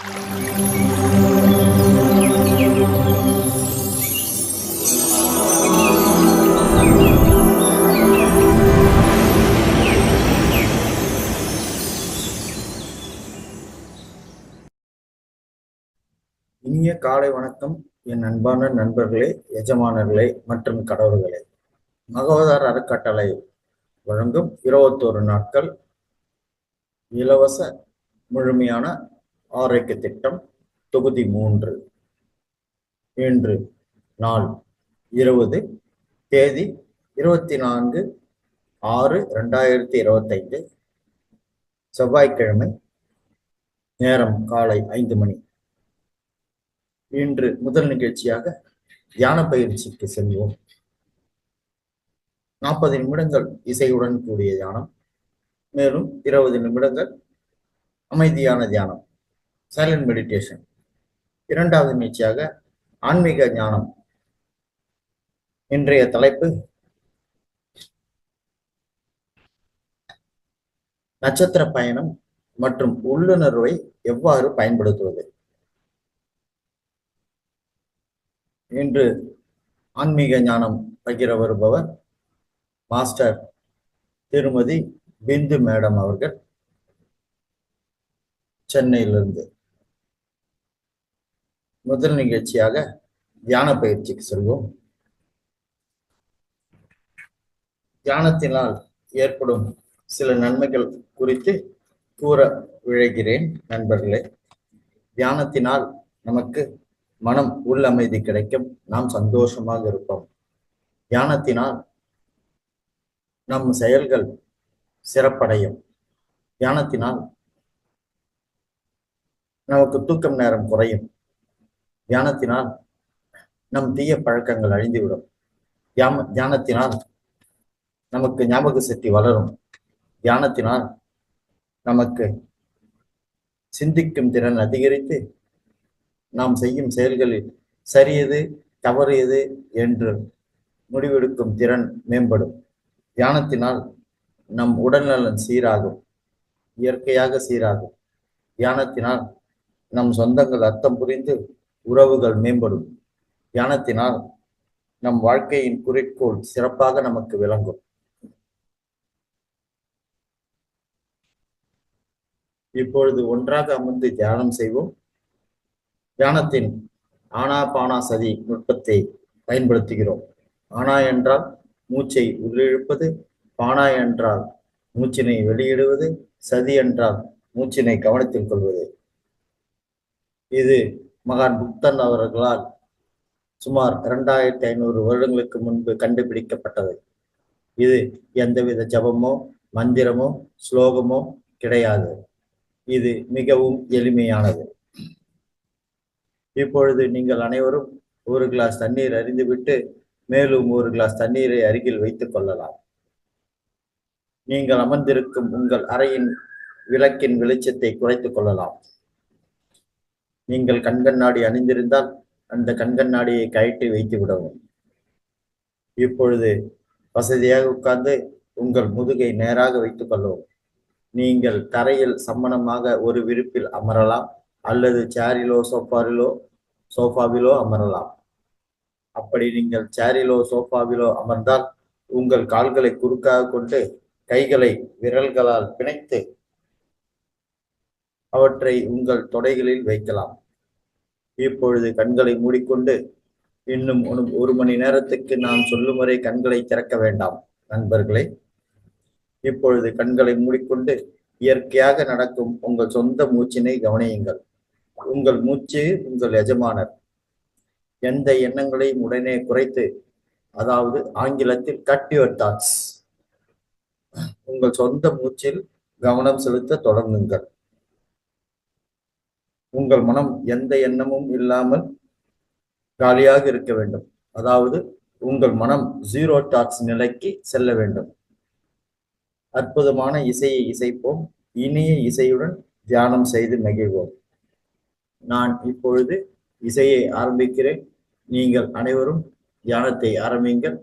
இனிய காலை வணக்கம். என் அன்பான நண்பர்களே, எஜமானர்களே மற்றும் கடவுள்களே. மகோதர் அறக்கட்டளை வழங்கும் 21 நாட்கள் இலவச முழுமையான ஆரோக்கிய திட்டம் தொகுதி 3. இன்று நாள் 20, தேதி 24/6/2025, செவ்வாய்க்கிழமை, நேரம் காலை 5 மணி. இன்று முதல் நிகழ்ச்சியாக தியான பயிற்சிக்கு செல்வோம். 40 நிமிடங்கள் இசையுடன் கூடிய தியானம், மேலும் 20 நிமிடங்கள் அமைதியான தியானம், சைலண்ட் மெடிடேஷன். இரண்டாவது நிகழ்ச்சியாக ஆன்மீக ஞானம். இன்றைய தலைப்பு நட்சத்திர பயணம் மற்றும் உள்ளுணர்வை எவ்வாறு பயன்படுத்துவது. இன்று ஆன்மீக ஞானம் பகிர வருபவர் மாஸ்டர் திருமதி பிந்து மேடம் அவர்கள், சென்னையிலிருந்து. முதல் நிகழ்ச்சியாக தியான பயிற்சிக்கு செல்வோம். தியானத்தினால் ஏற்படும் சில நன்மைகள் குறித்து கூற விழைகிறேன். நண்பர்களே, தியானத்தினால் நமக்கு மனம் உள் அமைதி கிடைக்கும். நாம் சந்தோஷமாக இருப்போம். தியானத்தினால் நம் செயல்கள் சிறப்படையும். தியானத்தினால் நமக்கு தூக்கம் நேரம் குறையும். தியானத்தினால் நம் தீய பழக்கங்கள் அழிந்துவிடும். தியானத்தினால் நமக்கு ஞாபக சக்தி வளரும். தியானத்தினால் நமக்கு சிந்திக்கும் திறன் அதிகரித்து நாம் செய்யும் செயல்களில் சரியது தவறு எது என்று முடிவெடுக்கும் திறன் மேம்படும். தியானத்தினால் நம் உடல்நலன் சீராகும், இயற்கையாக சீராகும். தியானத்தினால் நம் சொந்தங்கள் அர்த்தம் புரிந்து உறவுகள் மேம்படும். தியானத்தினால் நம் வாழ்க்கையின் குறிக்கோள் சிறப்பாக நமக்கு விளங்கும். இப்பொழுது ஒன்றாக அமர்ந்து தியானம் செய்வோம். தியானத்தின் ஆனாபானாசதி நுட்பத்தை பயன்படுத்துகிறோம். ஆனா என்றால் மூச்சை உள்ளிழுப்பது, பானா என்றால் மூச்சினை வெளியிடுவது, சதி என்றால் மூச்சினை கவனத்தில் கொள்வது. இது மகான் புத்தன் அவர்களால் சுமார் 2500 வருடங்களுக்கு முன்பு கண்டுபிடிக்கப்பட்டது. இது எந்தவித ஜபமோ மந்திரமோ ஸ்லோகமோ கிடையாது. இது மிகவும் எளிமையானது. இப்பொழுது நீங்கள் அனைவரும் ஒரு கிளாஸ் தண்ணீர் அறிந்துவிட்டு மேலும் ஒரு கிளாஸ் தண்ணீரை அருகில் வைத்துக் கொள்ளலாம். நீங்கள் அமர்ந்திருக்கும் உங்கள் அறையின் விளக்கின் வெளிச்சத்தை குறைத்துக் கொள்ளலாம். நீங்கள் கண்கண்ணாடி அணிந்திருந்தால் அந்த கண்கண்ணாடியை கழற்றி வைத்து விடவும். இப்பொழுது வசதியாக உட்கார்ந்து உங்கள் முதுகை நேராக வைத்துக் கொள்ளவும். நீங்கள் தரையில் சம்மணமாக ஒரு விரிப்பில் அமரலாம் அல்லது சேரிலோ சோஃபாவிலோ அமரலாம். அப்படி நீங்கள் சேரிலோ சோஃபாவிலோ அமர்ந்தால் உங்கள் கால்களை குறுக்காக கொண்டு கைகளை விரல்களால் பிணைத்து அவற்றை உங்கள் தொடைகளில் வைக்கலாம். இப்பொழுது கண்களை மூடிக்கொண்டு இன்னும் 1 மணி நேரத்துக்கு நான் சொல்லும் வரை கண்களை திறக்க வேண்டாம். நண்பர்களே, இப்பொழுது கண்களை மூடிக்கொண்டு இயற்கையாக நடக்கும் உங்கள் சொந்த மூச்சினை கவனியுங்கள். உங்கள் மூச்சு உங்கள் எஜமானர். எந்த எண்ணங்களையும் உடனே குறைத்து, அதாவது ஆங்கிலத்தில் கட் யுவர் தாட்ஸ், உங்கள் சொந்த மூச்சில் கவனம் செலுத்த தொடங்குங்கள். உங்கள் மனம் எந்த எண்ணமும் இல்லாமல் காலியாக இருக்க வேண்டும். அதாவது உங்கள் மனம் 0 தாட்ஸ் நிலைக்கு செல்ல வேண்டும். அற்புதமான இசையை இசைப்போம். இனிய இசையுடன் தியானம் செய்து மகிழ்வோம். நான் இப்பொழுது இசையை ஆரம்பிக்கிறேன். நீங்கள் அனைவரும் தியானத்தை ஆரம்பிங்கள்.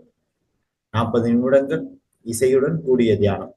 40 நிமிடங்கள் இசையுடன் கூடிய தியானம்.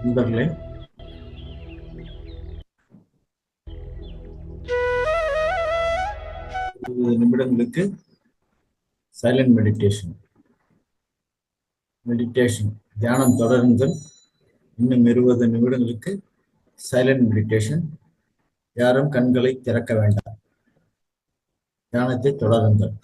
நண்பர்களே, 20 நிமிடங்களுக்கு சைலண்ட் மெடிடேஷன். தியானம் தொடருங்கள். இன்னும் 20 நிமிடங்களுக்கு சைலண்ட் மெடிடேஷன். யாரும் கண்களை திறக்க வேண்டாம். தியானத்தை தொடருங்கள்.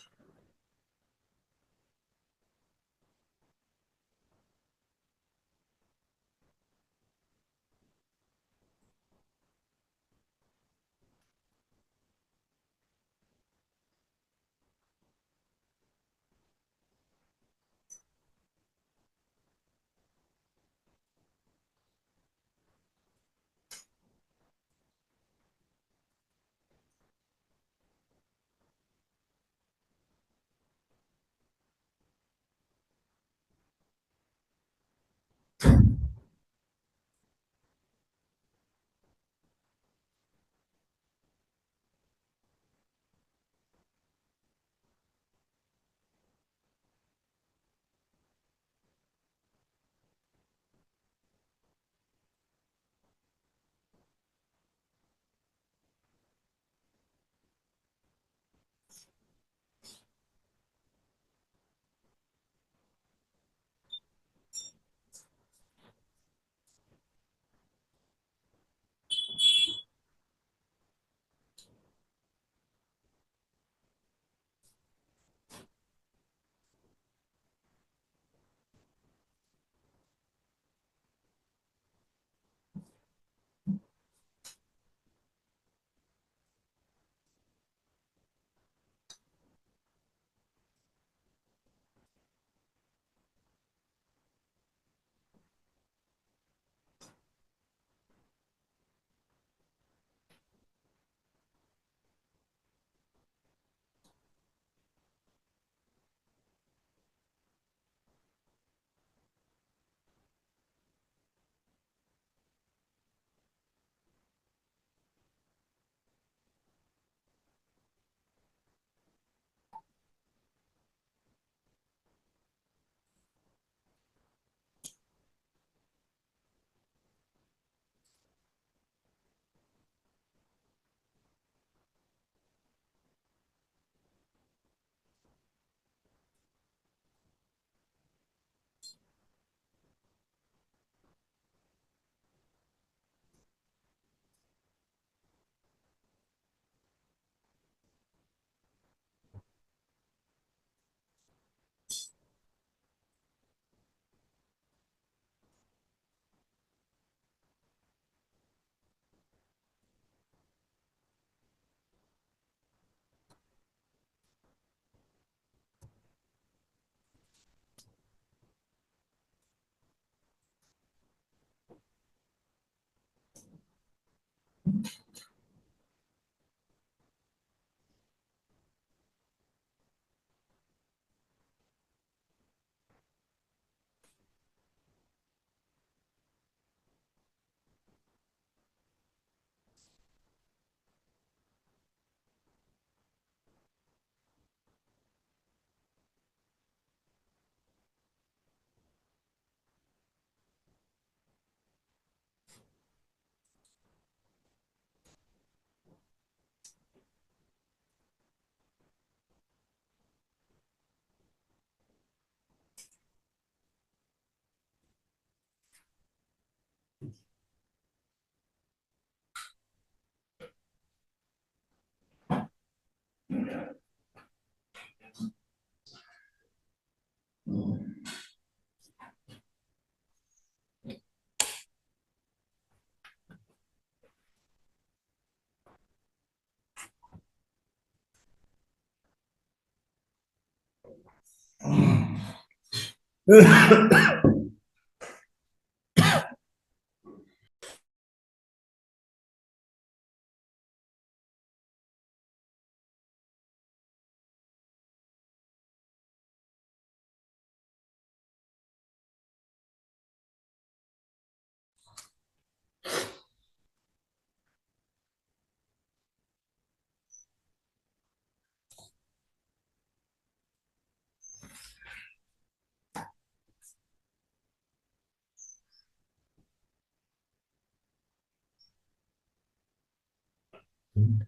இந்த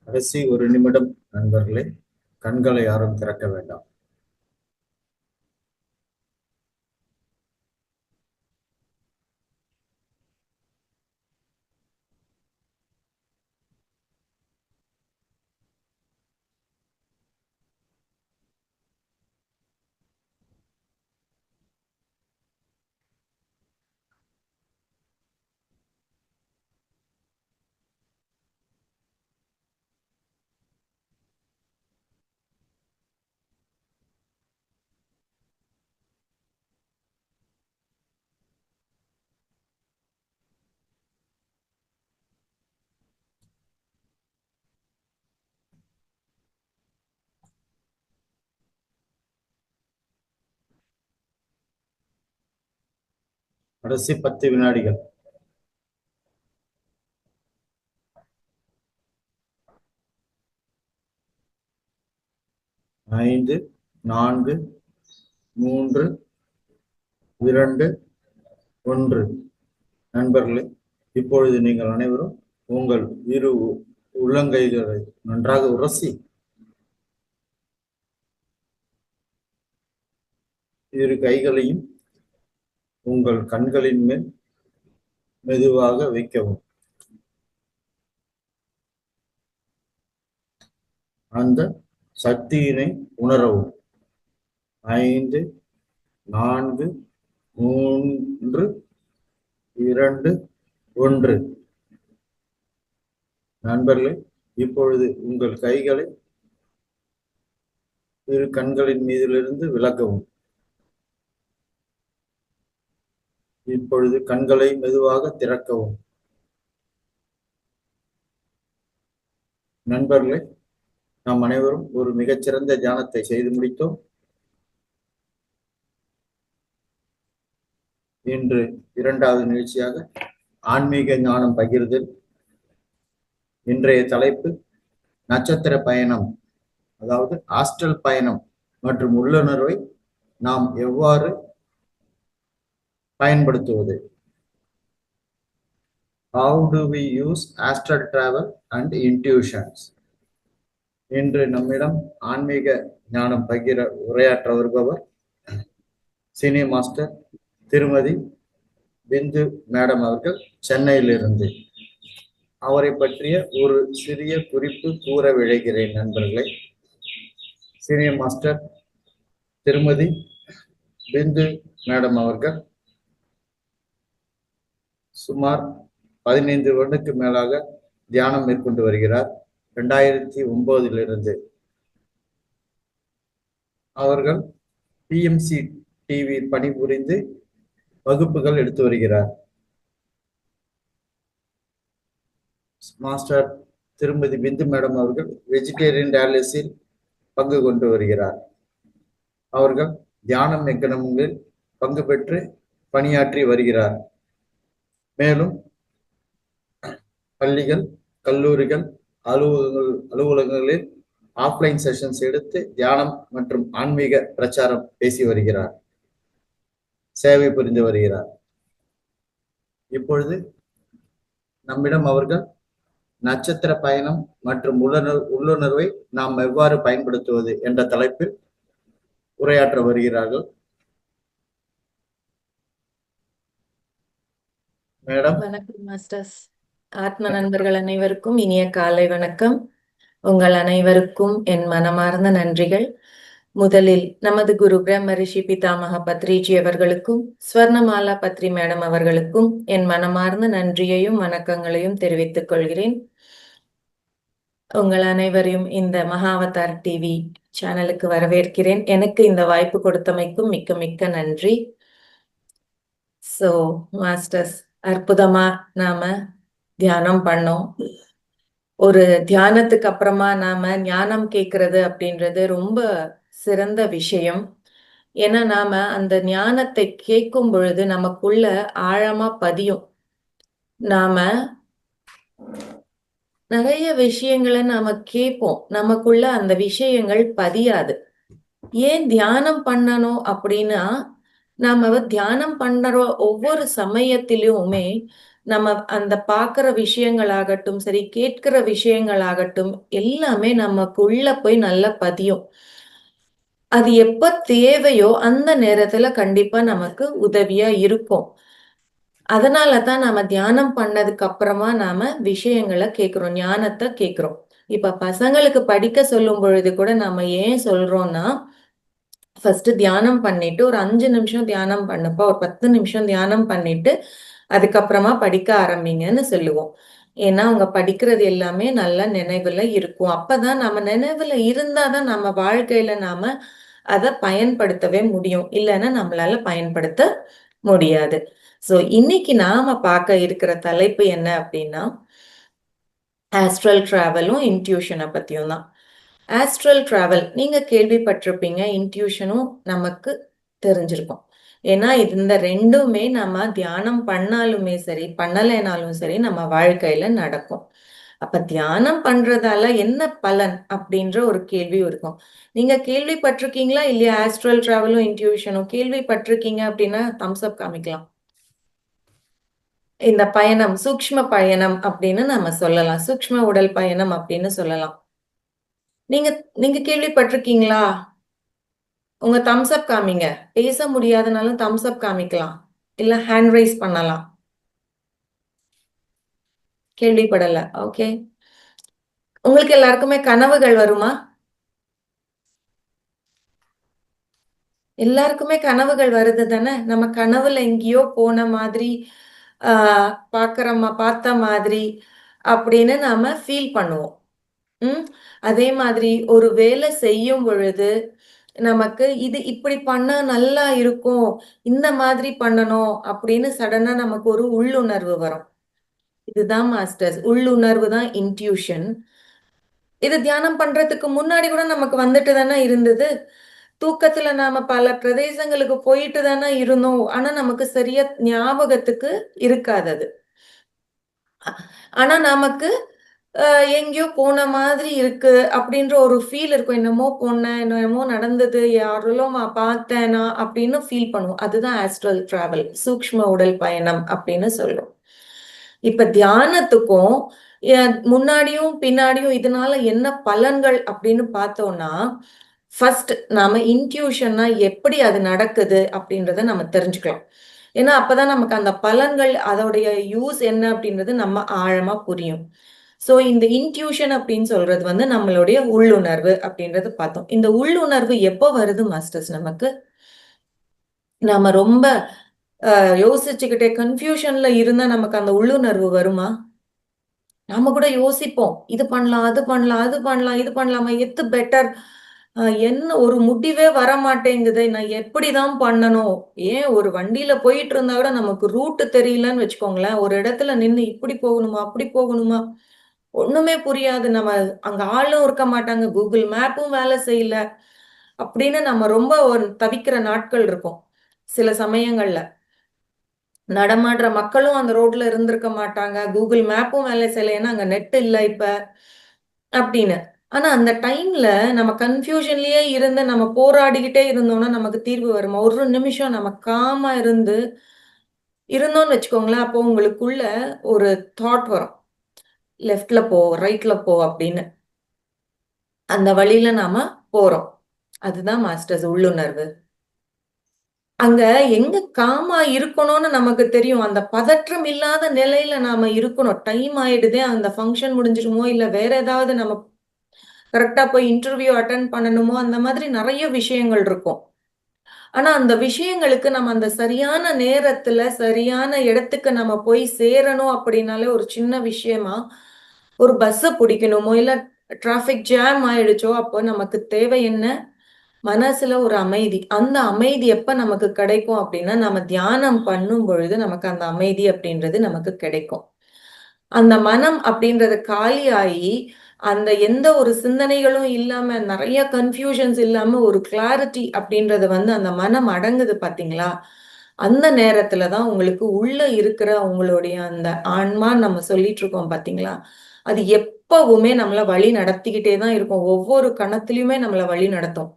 கடைசி 1 நிமிடம் நண்பர்களே, கண்களை யாரும் திறக்க வேண்டாம். கடைசி 10 வினாடிகள். 5, 4, 3, 2, 1. நண்பர்களே, இப்பொழுது நீங்கள் அனைவரும் உங்கள் இரு உள்ளங்கைகளை நன்றாக உரசி இரு கைகளையும் உங்கள் கண்களின் மேல் மெதுவாக வைக்கவும். அந்த சக்தியினை உணரவும். 5, 4, 3, 2, 1. நண்பர்களே, இப்பொழுது உங்கள் கைகளை இரு கண்களின் மீதிலிருந்து விலக்கவும். இப்பொழுது கண்களை மெதுவாக திறக்கவும். நண்பர்களே, நாம் அனைவரும் ஒரு மிகச்சிறந்த தியானத்தை செய்து முடித்தோம். இன்று 2வது நிகழ்ச்சியாக ஆன்மீக ஞானம் பகிர்தல். இன்றைய தலைப்பு நட்சத்திர பயணம், அதாவது ஆஸ்ட்ரல் பயணம் மற்றும் உள்ளுணர்வை நாம் எவ்வாறு பயன்படுத்துவது. How do we use astral travel and intuitions? இன்று நம்மிடம் ஆன்மீக ஞானம் பகிர உரையாற்ற வருபவர் சீனியர் மாஸ்டர் திருமதி பிந்து மேடம் அவர்கள், சென்னையிலிருந்து. அவரை பற்றிய ஒரு சிறிய குறிப்பு கூற விழைகிறேன் நண்பர்களே. சீனியர் மாஸ்டர் திருமதி பிந்து மேடம் அவர்கள் சுமார் 15 வருடத்துக்கு மேலாக தியானம் மேற்கொண்டு வருகிறார். 2009 அவர்கள் பிஎம்சி டிவி பணிபுரிந்து வகுப்புகள் எடுத்து வருகிறார். மாஸ்டர் திருமதி பிந்து மேடம் அவர்கள் வெஜிடேரியன் டயாலிசிஸில் பங்கு கொண்டு வருகிறார். அவர்கள் தியானம் எக்கணங்களில் பங்கு பெற்று பணியாற்றி வருகிறார். மேலும் பள்ளிகள், கல்லூரிகள், அலுவலகங்களில் ஆஃப்லைன் செஷன்ஸ் எடுத்து தியானம் மற்றும் ஆன்மீக பிரச்சாரம் பேசி வருகிறார், சேவை புரிந்து வருகிறார். இப்பொழுது நம்மிடம் அவர்கள் நட்சத்திர பயணம் மற்றும் உள்ளுணர்வை நாம் எவ்வாறு பயன்படுத்துவது என்ற தலைப்பில் உரையாற்ற வருகிறார்கள். மேடம். வணக்கம் மாஸ்டர்ஸ். ஆத்ம நண்பர்கள் அனைவருக்கும் இனிய காலை வணக்கம். உங்கள் அனைவருக்கும் என் மனமார்ந்த நன்றிகள். முதலில் நமது குரு பிரம்ம ரிஷி பிதாமக பத்ரிஜி அவர்களுக்கும் ஸ்வர்ணமாலா பத்ரி மேடம் அவர்களுக்கும் என் மனமார்ந்த நன்றியையும் வணக்கங்களையும் தெரிவித்துக் கொள்கிறேன். உங்கள் அனைவரையும் இந்த மகாவதார் டிவி சேனலுக்கு வரவேற்கிறேன். எனக்கு இந்த வாய்ப்பு கொடுத்தமைக்கும் மிக்க மிக்க நன்றி. ஸோ மாஸ்டர்ஸ், அற்புதமா நாம தியானம் பண்ணோம். ஒரு தியானத்துக்கு அப்புறமா நாம ஞானம் கேட்கறது அப்படின்றது ரொம்ப சிறந்த விஷயம். ஏன்னா நாம அந்த ஞானத்தை கேட்கும் பொழுது நமக்குள்ள ஆழமா பதியும். நாம நிறைய விஷயங்களை நாம கேட்போம், நமக்குள்ள அந்த விஷயங்கள் பதியாது. ஏன் தியானம் பண்ணணும் அப்படின்னா, நாம தியானம் பண்ற ஒவ்வொரு சமயத்திலுமே நம்ம அந்த பார்க்கிற விஷயங்களாகட்டும் சரி, கேட்கிற விஷயங்களாகட்டும் எல்லாமே நமக்குள்ள போய் நல்லா பதியும். அது எப்ப தேவையோ அந்த நேரத்துல கண்டிப்பா நமக்கு உதவியா இருக்கும். அதனாலதான் நாம தியானம் பண்ணதுக்கு அப்புறமா நாம விஷயங்களை கேட்கிறோம், ஞானத்தை கேட்கிறோம். இப்ப பசங்களுக்கு படிக்க சொல்லும் பொழுது கூட நாம ஏன் சொல்றோம்னா, ஃபர்ஸ்ட் தியானம் பண்ணிட்டு ஒரு 5 நிமிஷம் தியானம் பண்ணப்போ, ஒரு 10 நிமிஷம் தியானம் பண்ணிட்டு அதுக்கப்புறமா படிக்க ஆரம்பிங்கன்னு சொல்லுவோம். ஏன்னா அவங்க படிக்கிறது எல்லாமே நல்ல நினைவுல இருக்கும். அப்பதான் நம்ம நினைவுல இருந்தாதான் நம்ம வாழ்க்கையில நாம அதை பயன்படுத்தவே முடியும், இல்லைன்னா நம்மளால பயன்படுத்த முடியாது. சோ இன்னைக்கு நாம பார்க்க இருக்கிற தலைப்பு என்ன அப்படின்னா, ஆஸ்ட்ரல் டிராவலும் இன்ட்யூஷனை பத்தியும் தான். ஆஸ்ட்ரல் டிராவல் நீங்க கேள்விப்பட்டிருப்பீங்க, இன்ட்யூஷனும் நமக்கு தெரிஞ்சிருக்கும். ஏன்னா இந்த ரெண்டுமே நம்ம தியானம் பண்ணாலுமே சரி, பண்ணலைனாலும் சரி நம்ம வாழ்க்கையில நடக்கும். அப்ப தியானம் பண்றதால என்ன பலன் அப்படின்ற ஒரு கேள்வி இருக்கும். நீங்க கேள்விப்பட்டிருக்கீங்களா இல்லையா? ஆஸ்ட்ரல் டிராவலும் இன்ட்யூஷனும் கேள்விப்பட்டிருக்கீங்க அப்படின்னா தம்ஸ் அப் காமிக்கலாம். இந்த பயணம் சூக்ஷ்ம பயணம் அப்படின்னு நம்ம சொல்லலாம், சூக்ஷ்ம உடல் பயணம் அப்படின்னு சொல்லலாம். நீங்க நீங்க கேள்விப்பட்டிருக்கீங்களா? உங்க தம்ஸ் அப் காமிங்க. பேச முடியாதனாலும் தம்ஸ் அப் காமிக்கலாம், இல்ல ஹேண்ட் ரைஸ் பண்ணலாம். கேள்விப்படல. ஓகே. உங்களுக்கு எல்லாருக்குமே கனவுகள் வருமா? எல்லாருக்குமே கனவுகள் வருது தானே? நம்ம கனவுல எங்கேயோ போன மாதிரி, பார்த்த மாதிரி அப்படின்னு நாம ஃபீல் பண்ணுவோம். அதே மாதிரி ஒரு வேலை செய்யும் பொழுது நமக்கு இது இப்படி பண்ணா நல்லா இருக்கும், இந்த மாதிரி பண்ணணும் அப்படின்னு சடனா நமக்கு ஒரு உள்ளுணர்வு வரும். இதுதான் மாஸ்டர்ஸ், உள்ளுணர்வு தான் இன்ட்யூஷன். இது தியானம் பண்றதுக்கு முன்னாடி கூட நமக்கு வந்துட்டு தானே இருந்தது. தூக்கத்துல நாம பல பிரதேசங்களுக்கு போயிட்டு தானே இருந்தோம், ஆனா நமக்கு சரியா ஞாபகத்துக்கு இருக்காது அது. ஆனா நமக்கு எங்கேயோ போன மாதிரி இருக்கு அப்படின்ற ஒரு ஃபீல் இருக்கும். என்னமோ போனேன், என்னமோ நடந்தது, யாரெல்லாம் பார்த்தேனா அப்படின்னு ஃபீல் பண்ணுவோம். அதுதான் ஆஸ்ட்ரல் டிராவல், சூக்ஷ்ம உடல் பயணம் அப்படின்னு சொல்லும். இப்ப தியானத்துக்கும் முன்னாடியும் பின்னாடியும் இதனால என்ன பலன்கள் அப்படின்னு பார்த்தோம்னா, ஃபர்ஸ்ட் நாம இன்ட்யூஷன்னா எப்படி அது நடக்குது அப்படின்றத நம்ம தெரிஞ்சுக்கலாம். ஏன்னா அப்பதான் நமக்கு அந்த பலன்கள், அதோடைய யூஸ் என்ன அப்படின்றது நம்ம ஆழமா புரியும். சோ இந்த இன்ட்யூஷன் அப்படின்னு சொல்றது வந்து நம்மளுடைய உள்ளுணர்வு அப்படின்றது பார்த்தோம். இந்த உள்ளுணர்வு எப்போ வருது மாஸ்டர்ஸ்? நமக்கு நாம ரொம்ப யோசிச்சுக்கிட்டே கன்ஃபியூஷன்ல இருந்தா நமக்கு அந்த உள்ளுணர்வு வருமா? நாம கூட யோசிப்போம், இது பண்ணலாம், அது பண்ணலாம், அது பண்ணலாம், இது பண்ணலாமா, எது பெட்டர், என்ன ஒரு முடிவே வர மாட்டேங்குது, நான் எப்படிதான் பண்ணணும்? ஏன் ஒரு வண்டியில போயிட்டு இருந்தா கூட நமக்கு ரூட் தெரியலன்னு வச்சுக்கோங்களேன், ஒரு இடத்துல நின்னு இப்படி போகணுமா, அப்படி போகணுமா, ஒண்ணுமே புரியாது. நம்ம அங்க ஆளும் இருக்க மாட்டாங்க, கூகுள் மேப்பும் வேலை செய்யல அப்படின்னு நம்ம ரொம்ப ஒரு தவிக்கிற நாட்கள் இருக்கும் சில சமயங்கள்ல. நடமாடுற மக்களும் அந்த ரோட்ல இருந்திருக்க மாட்டாங்க. கூகுள் மேப்பும் வேலை செய்யல. ஏன்னா அங்க நெட் இல்ல இப்ப அப்படின்னு. ஆனா அந்த டைம்ல நம்ம கன்ஃபியூஷன்லயே இருந்து நம்ம போராடிக்கிட்டே இருந்தோம்னா நமக்கு தீர்வு வருமா? ஒரு நிமிஷம் நம்ம காமா இருந்தோம்னு வச்சுக்கோங்களேன். அப்போ உங்களுக்குள்ள ஒரு தாட் வரும். லெஃப்ட்ல போ, ரைட்ல போ அப்படின்னு. அந்த வழியில நாம போறோம். அதுதான் மாஸ்டர்ஸ் உள்ளுணர்வு. அங்க எங்க காமா இருக்கணும்னு நமக்கு தெரியும். அந்த பதற்றம் இல்லாத நிலையில நாம இருக்கணும். டைம் ஆயிடுதே, அந்த ஃபங்ஷன் முடிஞ்சிருமோ, இல்ல வேற ஏதாவது நம்ம கரெக்ட்டா போய் இன்டர்வியூ அட்டெண்ட் பண்ணணுமோ, அந்த மாதிரி நெறைய விஷயங்கள் இருக்கும். ஆனா அந்த விஷயங்களுக்கு நம்ம அந்த சரியான நேரத்துல, சரியான இடத்துக்கு நம்ம போய் சேரணும் அப்படின்னாலே ஒரு சின்ன விஷயமா, ஒரு பஸ்ஸ புடிக்கணுமோ, இல்ல டிராஃபிக் ஜாம் ஆயிடுச்சோ, அப்போ நமக்கு தேவை என்ன? மனசுல ஒரு அமைதி. அந்த அமைதி எப்ப நமக்கு கிடைக்கும் அப்படின்னா, நம்ம தியானம் பண்ணும் பொழுது நமக்கு அந்த அமைதி அப்படின்றது நமக்கு கிடைக்கும். அந்த மனம் அப்படின்றது காலியாயி, அந்த எந்த ஒரு சிந்தனைகளும் இல்லாம, நெறைய கன்ஃப்யூஷன்ஸ் இல்லாம ஒரு கிளாரிட்டி அப்படின்றது வந்து அந்த மனம் அடங்குது பார்த்தீங்களா? அந்த நேரத்துல தான் உங்களுக்கு உள்ள இருக்கிற உங்களுடைய அந்த ஆன்மான்னு நம்ம சொல்லிட்டு இருக்கோம் பார்த்தீங்களா? அது எப்பவுமே நம்மள வழி நடத்திக்கிட்டே தான் இருக்கும். ஒவ்வொரு கணத்திலயுமே நம்மள வழி நடத்தும்.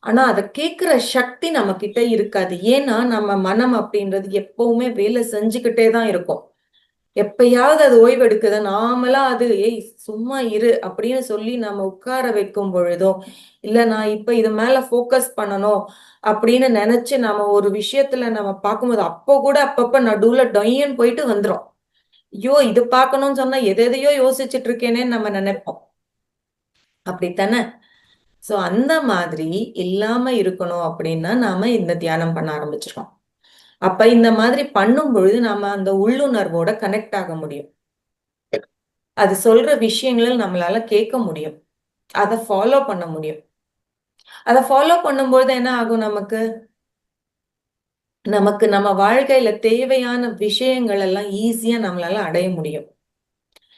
ஆனா அத கேட்கிற சக்தி நம்மகிட்ட இருக்காது. ஏன்னா, நம்ம மனம் அப்படின்றது எப்பவுமே வேலை செஞ்சுக்கிட்டே தான் இருக்கும். எப்பயாவது அது ஓய்வெடுக்குது. நாமளா அது "ஏய் சும்மா இரு" அப்படின்னு சொல்லி நம்ம உட்கார வைக்கும் பொழுதோ, இல்ல நான் இப்ப இது மேல ஃபோக்கஸ் பண்ணணும் அப்படின்னு நெனச்சு நாம ஒரு விஷயத்துல நம்ம பார்க்கும்போது, அப்போ கூட அப்பப்ப நடுவுல டொய்ன்னு போயிட்டு வந்துரும். ஐயோ! இது பார்க்கணும்னு சொன்னா எதெதையோ யோசிச்சுட்டு இருக்கேனேன்னு நம்ம நெனைப்போம். அப்படித்தானே? சோ அந்த மாதிரி இல்லாம இருக்கணும் அப்படின்னா, நாம இந்த தியானம் பண்ண ஆரம்பிச்சுருவோம். அப்ப இந்த மாதிரி பண்ணும் பொழுது, நாம அந்த உள்ளுணர்வோட கனெக்ட் ஆக முடியும். அது சொல்ற விஷயங்கள நம்மளால கேட்க முடியும். அத ஃபாலோ பண்ண முடியும். அத ஃபாலோ பண்ணும்போது என்ன ஆகும் நமக்கு? நமக்கு நம்ம வாழ்க்கையில தேவையான விஷயங்கள் எல்லாம் ஈஸியா நம்மளால அடைய முடியும்.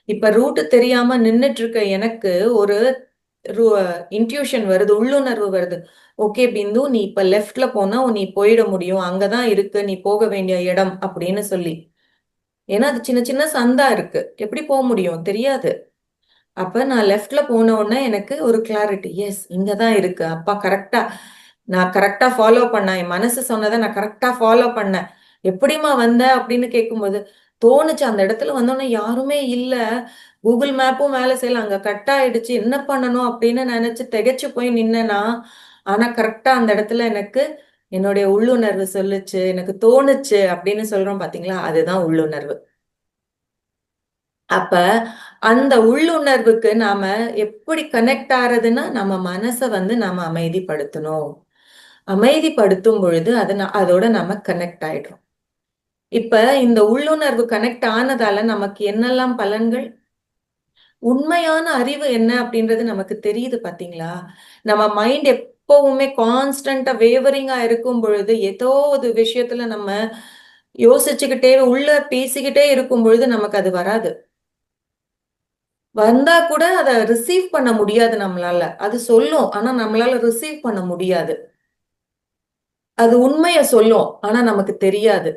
இப்ப ரூட் தெரியாம நின்னுட்டு இருக்க எனக்கு ஒரு ரு இன்ட்யூஷன் வருது. உள்ளுணர்வு வருது. ஓகே பிந்து, நீ இப்ப லெஃப்ட்ல போனா நீ போயிட முடியும். அங்க தான் இருக்கு நீ போக வேண்டிய இடம் அப்படின்னு சொல்லி. ஏன்னா அது சின்ன சின்ன சந்தா இருக்கு. எப்படி போ முடியும்? தெரியாது. அப்ப நான் லெஃப்ட்ல போன உடனே எனக்கு ஒரு கிளாரிட்டி. எஸ் இங்க தான் இருக்கு. அப்பா கரெக்ட்டா நான் கரெக்ட்டா ஃபாலோ பண்ணேன். என் மனசு சொன்னத நான் கரெக்ட்டா ஃபாலோ பண்ணேன். எப்படிம்மா வந்த? அப்படின்னு கேட்கும்போது, தோணுச்சு அந்த இடத்துல வந்தோனே யாருமே இல்ல. கூகுள் மேப்பும் வேலை செய்யல. அங்க கட் ஆயிடுச்சு. என்ன பண்ணணும் அப்படின்னு நெனச்சு திகைச்சு போய் நின்னேனா, ஆனா கரெக்ட்டா அந்த இடத்துல எனக்கு என்னுடைய உள்ளுணர்வு சொல்லுச்சு. எனக்கு தோணுச்சு அப்படின்னு சொல்றோம் பார்த்தீங்களா? அதுதான் உள்ளுணர்வு. அப்ப அந்த உள்ளுணர்வுக்கு நாம எப்படி கனெக்ட் ஆறதுன்னா, நம்ம மனச வந்து நாம அமைதிப்படுத்தணும். அமைதிப்படுத்தும் பொழுது அதோட நம்ம கனெக்ட் ஆயிடுறோம். இப்ப இந்த உள்ளுணர்வு கனெக்ட் ஆனதால நமக்கு என்னெல்லாம் பலன்கள்? உண்மையான அறிவு என்ன அப்படின்றது நமக்கு தெரியுது பாத்தீங்களா? நம்ம மைண்ட் எப்பவுமே கான்ஸ்டன்ட்டா வேவரிங்கா இருக்கும் பொழுது, ஏதோ ஒரு விஷயத்துல நம்ம யோசிச்சுக்கிட்டே உள்ள பேசிக்கிட்டே இருக்கும் பொழுது நமக்கு அது வராது. வந்தா கூட அத ரிசீவ் பண்ண முடியாது நம்மளால. அது சொல்லும். ஆனா நம்மளால ரிசீவ் பண்ண முடியாது. அது உண்மைய சொல்லும். ஆனா நமக்கு தெரியாது.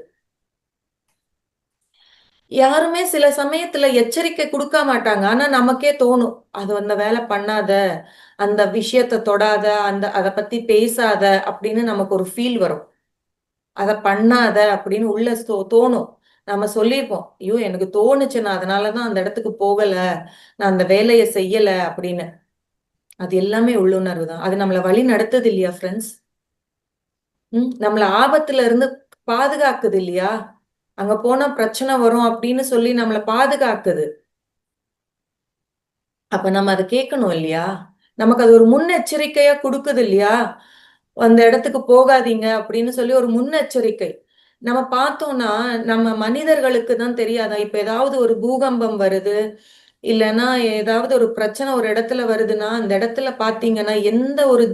யாருமே சில சமயத்துல எச்சரிக்கை குடுக்க மாட்டாங்க. ஆனா நமக்கே தோணும். அது அந்த வேல பண்ணாத, அந்த விஷயத்த தொடாத, அத பத்தி பேசாத அப்படின்னு நமக்கு ஒரு ஃபீல் வரும். அத பண்ணாத அப்படின்னு உள்ள தோணும். நம்ம சொல்லியிருப்போம். ஐயோ! எனக்கு தோணுச்சு. நான் அதனால தான் அந்த இடத்துக்கு போகல. நான் அந்த வேலைய செய்யல அப்படின்னு. அது எல்லாமே உள்ளுணர்வு தான். அது நம்மள வழி நடத்துது இல்லையா ஃபிரெண்ட்ஸ்? நம்மள ஆபத்துல இருந்து பாதுகாக்குது இல்லையா? அங்க போனா பிரச்சனை வரும் அப்படின்னு சொல்லி நம்மள பாதுகாக்குது. அப்ப நம்ம அத கேட்கணும் இல்லையா? நமக்கு அது ஒரு முன்னெச்சரிக்கையா குடுக்குது இல்லையா? அந்த இடத்துக்கு போகாதீங்க அப்படின்னு சொல்லி ஒரு முன்னெச்சரிக்கை. நம்ம பார்த்தோம்னா, நம்ம மனிதர்களுக்கு தான் தெரியாதா? இப்ப ஏதாவது ஒரு பூகம்பம் வருது, இல்லன்னா ஏதாவது ஒரு பிரச்சனை ஒரு இடத்துல வருதுன்னா, அந்த இடத்துல பார்த்தீங்கன்னா, எந்த ஒரு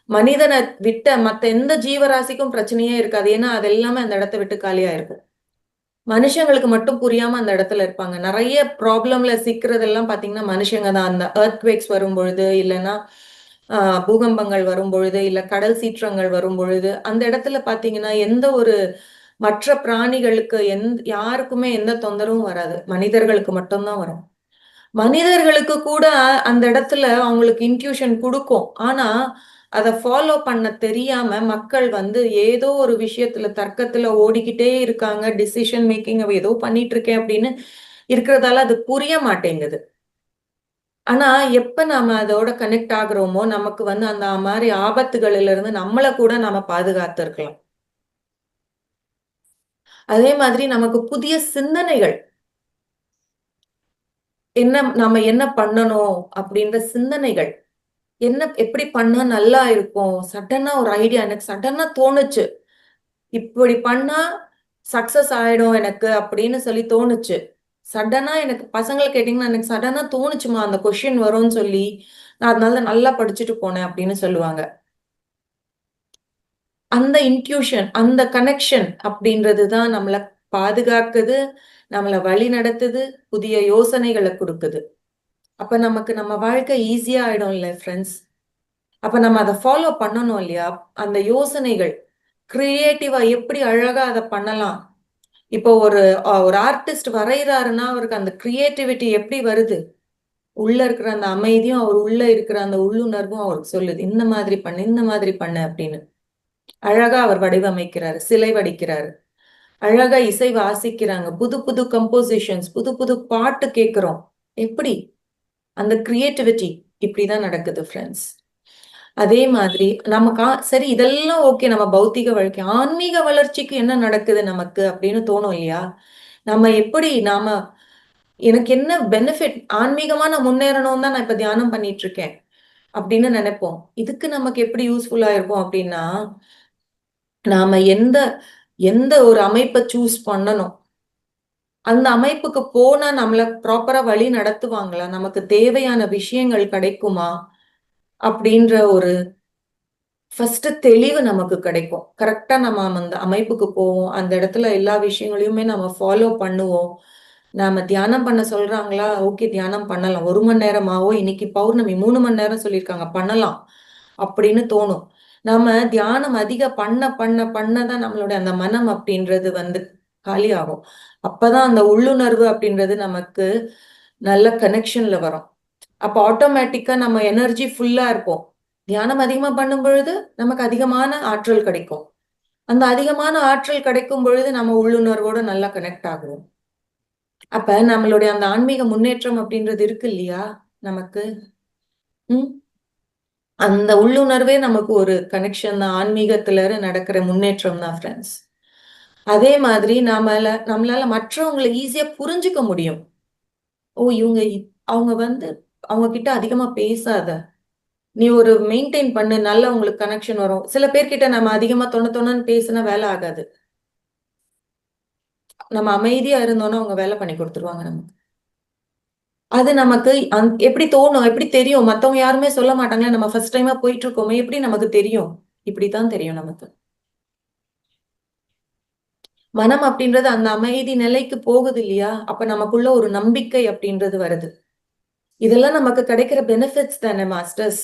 மனிதன விட்ட மத்த எந்த ஜீவராசிக்கும் பிரச்சனையே இருக்காது. ஏன்னா, அது எல்லாமே அந்த இடத்த விட்டு காலியா இருக்கும். மனுஷங்களுக்கு மட்டும் புரியாம அந்த இடத்துல இருப்பாங்க. நெறைய ப்ராப்ளம்ல சிக்கிறதெல்லாம் பார்த்தீங்கன்னா, மனுஷங்க தான். அந்த எர்த்குவேக்ஸ் வரும்பொழுது, இல்லன்னா அ பூகம்பங்கள் வரும்பொழுது, இல்ல கடல் சீற்றங்கள் வரும்பொழுது, அந்த இடத்துல பார்த்தீங்கன்னா, எந்த ஒரு மற்ற பிராணிகளுக்கு யாருக்குமே எந்த தொந்தரவும் வராது, மனிதர்களுக்கு மட்டும்தான் வரும். மனிதர்களுக்கு கூட அந்த இடத்துல அவங்களுக்கு இன்ட்யூஷன் கொடுக்கும். ஆனா அதை ஃபாலோ பண்ண தெரியாம மக்கள் ஏதோ ஒரு விஷயத்துல தர்க்கத்துல ஓடிக்கிட்டே இருக்காங்க. டிசிஷன் மேக்கிங் ஏதோ பண்ணிட்டு இருக்கேன் அப்படின்னு இருக்கிறதால அது புரிய மாட்டேங்குது. ஆனா எப்ப நாம அதோட கனெக்ட் ஆகுறோமோ நமக்கு அந்த மாதிரி ஆபத்துகளில இருந்து நம்மளை கூட நாம பாதுகாத்து இருக்கலாம். அதே மாதிரி நமக்கு புதிய சிந்தனைகள் நாம என்ன பண்ணணும் அப்படின்ற சிந்தனைகள், எப்படி பண்ணா நல்லா இருக்கும். சடனா ஒரு ஐடியா எனக்கு சடனா தோணுச்சு, இப்படி பண்ணா சக்சஸ் ஆயிடும் எனக்கு அப்படின்னு சொல்லி தோணுச்சு. சடனா எனக்கு பசங்களை கேட்டீங்கன்னா எனக்கு சடனா தோணுச்சுமா அந்த கொஸ்டின் வரும்னு சொல்லி நான் அதனால நல்லா படிச்சுட்டு போனேன் அப்படின்னு சொல்லுவாங்க. அந்த இன்ட்யூஷன், அந்த கனெக்ஷன் அப்படின்றதுதான் நம்மளை பாதுகாக்குது, நம்மளை வழி நடத்துது, புதிய யோசனைகளை கொடுக்குது. அப்ப நமக்கு நம்ம வாழ்க்கை ஈஸியா ஆயிடும் இல்ல ஃப்ரெண்ட்ஸ். அப்ப நம்ம அதை ஃபாலோ பண்ணணும் இல்லையா? அந்த யோசனைகள் கிரியேட்டிவா எப்படி அழகா அதை பண்ணலாம். இப்போ ஒரு ஆர்டிஸ்ட் வரைகிறாருன்னா அவருக்கு அந்த கிரியேட்டிவிட்டி எப்படி வருது? உள்ள இருக்கிற அந்த அமைதியும் அவர் உள்ள இருக்கிற அந்த உள்ளுணர்வும் அவருக்கு சொல்லுது, இந்த மாதிரி பண்ணு, இந்த மாதிரி பண்ணு அப்படின்னு. அழகா அவர் வடிவமைக்கிறாரு, சிலை வடிக்கிறாரு, அழகா இசை வாசிக்கிறாங்க, புது புது கம்போசிஷன்ஸ், புது புது பாட்டு கேட்கிறோம். எப்படி? அந்த கிரியேட்டிவிட்டி இப்படிதான் நடக்குது ஃப்ரெண்ட்ஸ். அதே மாதிரி நமக்கு சரி இதெல்லாம் ஓகே, நம்ம பௌத்திக வாழ்க்கை, ஆன்மீக வளர்ச்சிக்கு என்ன நடக்குது நமக்கு அப்படின்னு தோணும் இல்லையா? நம்ம எப்படி எனக்கு என்ன பெனிஃபிட், ஆன்மீகமா நான் முன்னேறணும் தான் நான் இப்ப தியானம் பண்ணிட்டு இருக்கேன் அப்படின்னு நினைப்போம். இதுக்கு நமக்கு எப்படி யூஸ்ஃபுல்லா இருக்கும் அப்படின்னா, நாம எந்த எந்த ஒரு அமைப்பை சூஸ் பண்ணணும், அந்த அமைப்புக்கு போனா நம்மள ப்ராப்பரா வழி நடத்துவாங்களா, நமக்கு தேவையான விஷயங்கள் கிடைக்குமா அப்படின்ற ஒரு ஃபர்ஸ்ட் தெளிவு நமக்கு கிடைக்கும். கரெக்டா நம்ம அந்த அமைப்புக்கு போவோம், அந்த இடத்துல எல்லா விஷயங்களையுமே நம்ம ஃபாலோ பண்ணுவோம். நாம தியானம் பண்ண சொல்றாங்களா, ஓகே தியானம் பண்ணலாம். 1 மணி நேரமாவோ, இன்னைக்கு பௌர்ணமி 3 மணி நேரம் சொல்லியிருக்காங்க, பண்ணலாம் அப்படின்னு தோணும். நாம தியானம் அதிக பண்ண பண்ண பண்ணதான் நம்மளுடைய அந்த மனம் அப்படின்றது காலி ஆகும். அப்பதான் அந்த உள்ளுணர்வு அப்படின்றது நமக்கு நல்ல கனெக்ஷன்ல வரும். அப்ப ஆட்டோமேட்டிக்கா நம்ம எனர்ஜி ஃபுல்லா இருப்போம். தியானம் அதிகமா பண்ணும் பொழுது நமக்கு அதிகமான ஆற்றல் கிடைக்கும். அந்த அதிகமான ஆற்றல் கிடைக்கும் பொழுது நம்ம உள்ளுணர்வோட நல்லா கனெக்ட் ஆகுவோம். அப்ப நம்மளுடைய அந்த ஆன்மீக முன்னேற்றம் அப்படின்றது இருக்கு இல்லையா நமக்கு. அந்த உள்ளுணர்வே நமக்கு ஒரு கனெக்ஷன் தான், ஆன்மீகத்துல நடக்கிற முன்னேற்றம் தான் ஃப்ரெண்ட்ஸ். அதே மாதிரி நம்மளால மற்றவங்களை ஈஸியா புரிஞ்சுக்க முடியும். ஓ இவங்க அவங்க அவங்க கிட்ட அதிகமா பேசாத, நீ ஒரு மெயின்டைன் பண்ணு, நல்லா உங்களுக்கு கனெக்ஷன் வரும். சில பேர்கிட்ட நம்ம அதிகமா தொண்ணு பேசினா வேலை ஆகாது. நம்ம அமைதியா இருந்தோம்னா அவங்க வேலை பண்ணி கொடுத்துருவாங்க நமக்கு. அது நமக்கு எப்படி தோணும், எப்படி தெரியும்? மத்தவங்க யாருமே சொல்ல மாட்டாங்களே, நம்ம ஃபர்ஸ்ட் டைமா போயிட்டு இருக்கோமே, எப்படி நமக்கு தெரியும்? இப்படித்தான் தெரியும் நமக்கு. மனம் அப்படின்றது அந்த அமைதி நிலைக்கு போகுது இல்லையா? அப்ப நமக்குள்ள ஒரு நம்பிக்கை அப்படின்றது வருது. இதெல்லாம் நமக்கு கிடைக்கிற பெனிஃபிட்ஸ் தானே மாஸ்டர்ஸ்.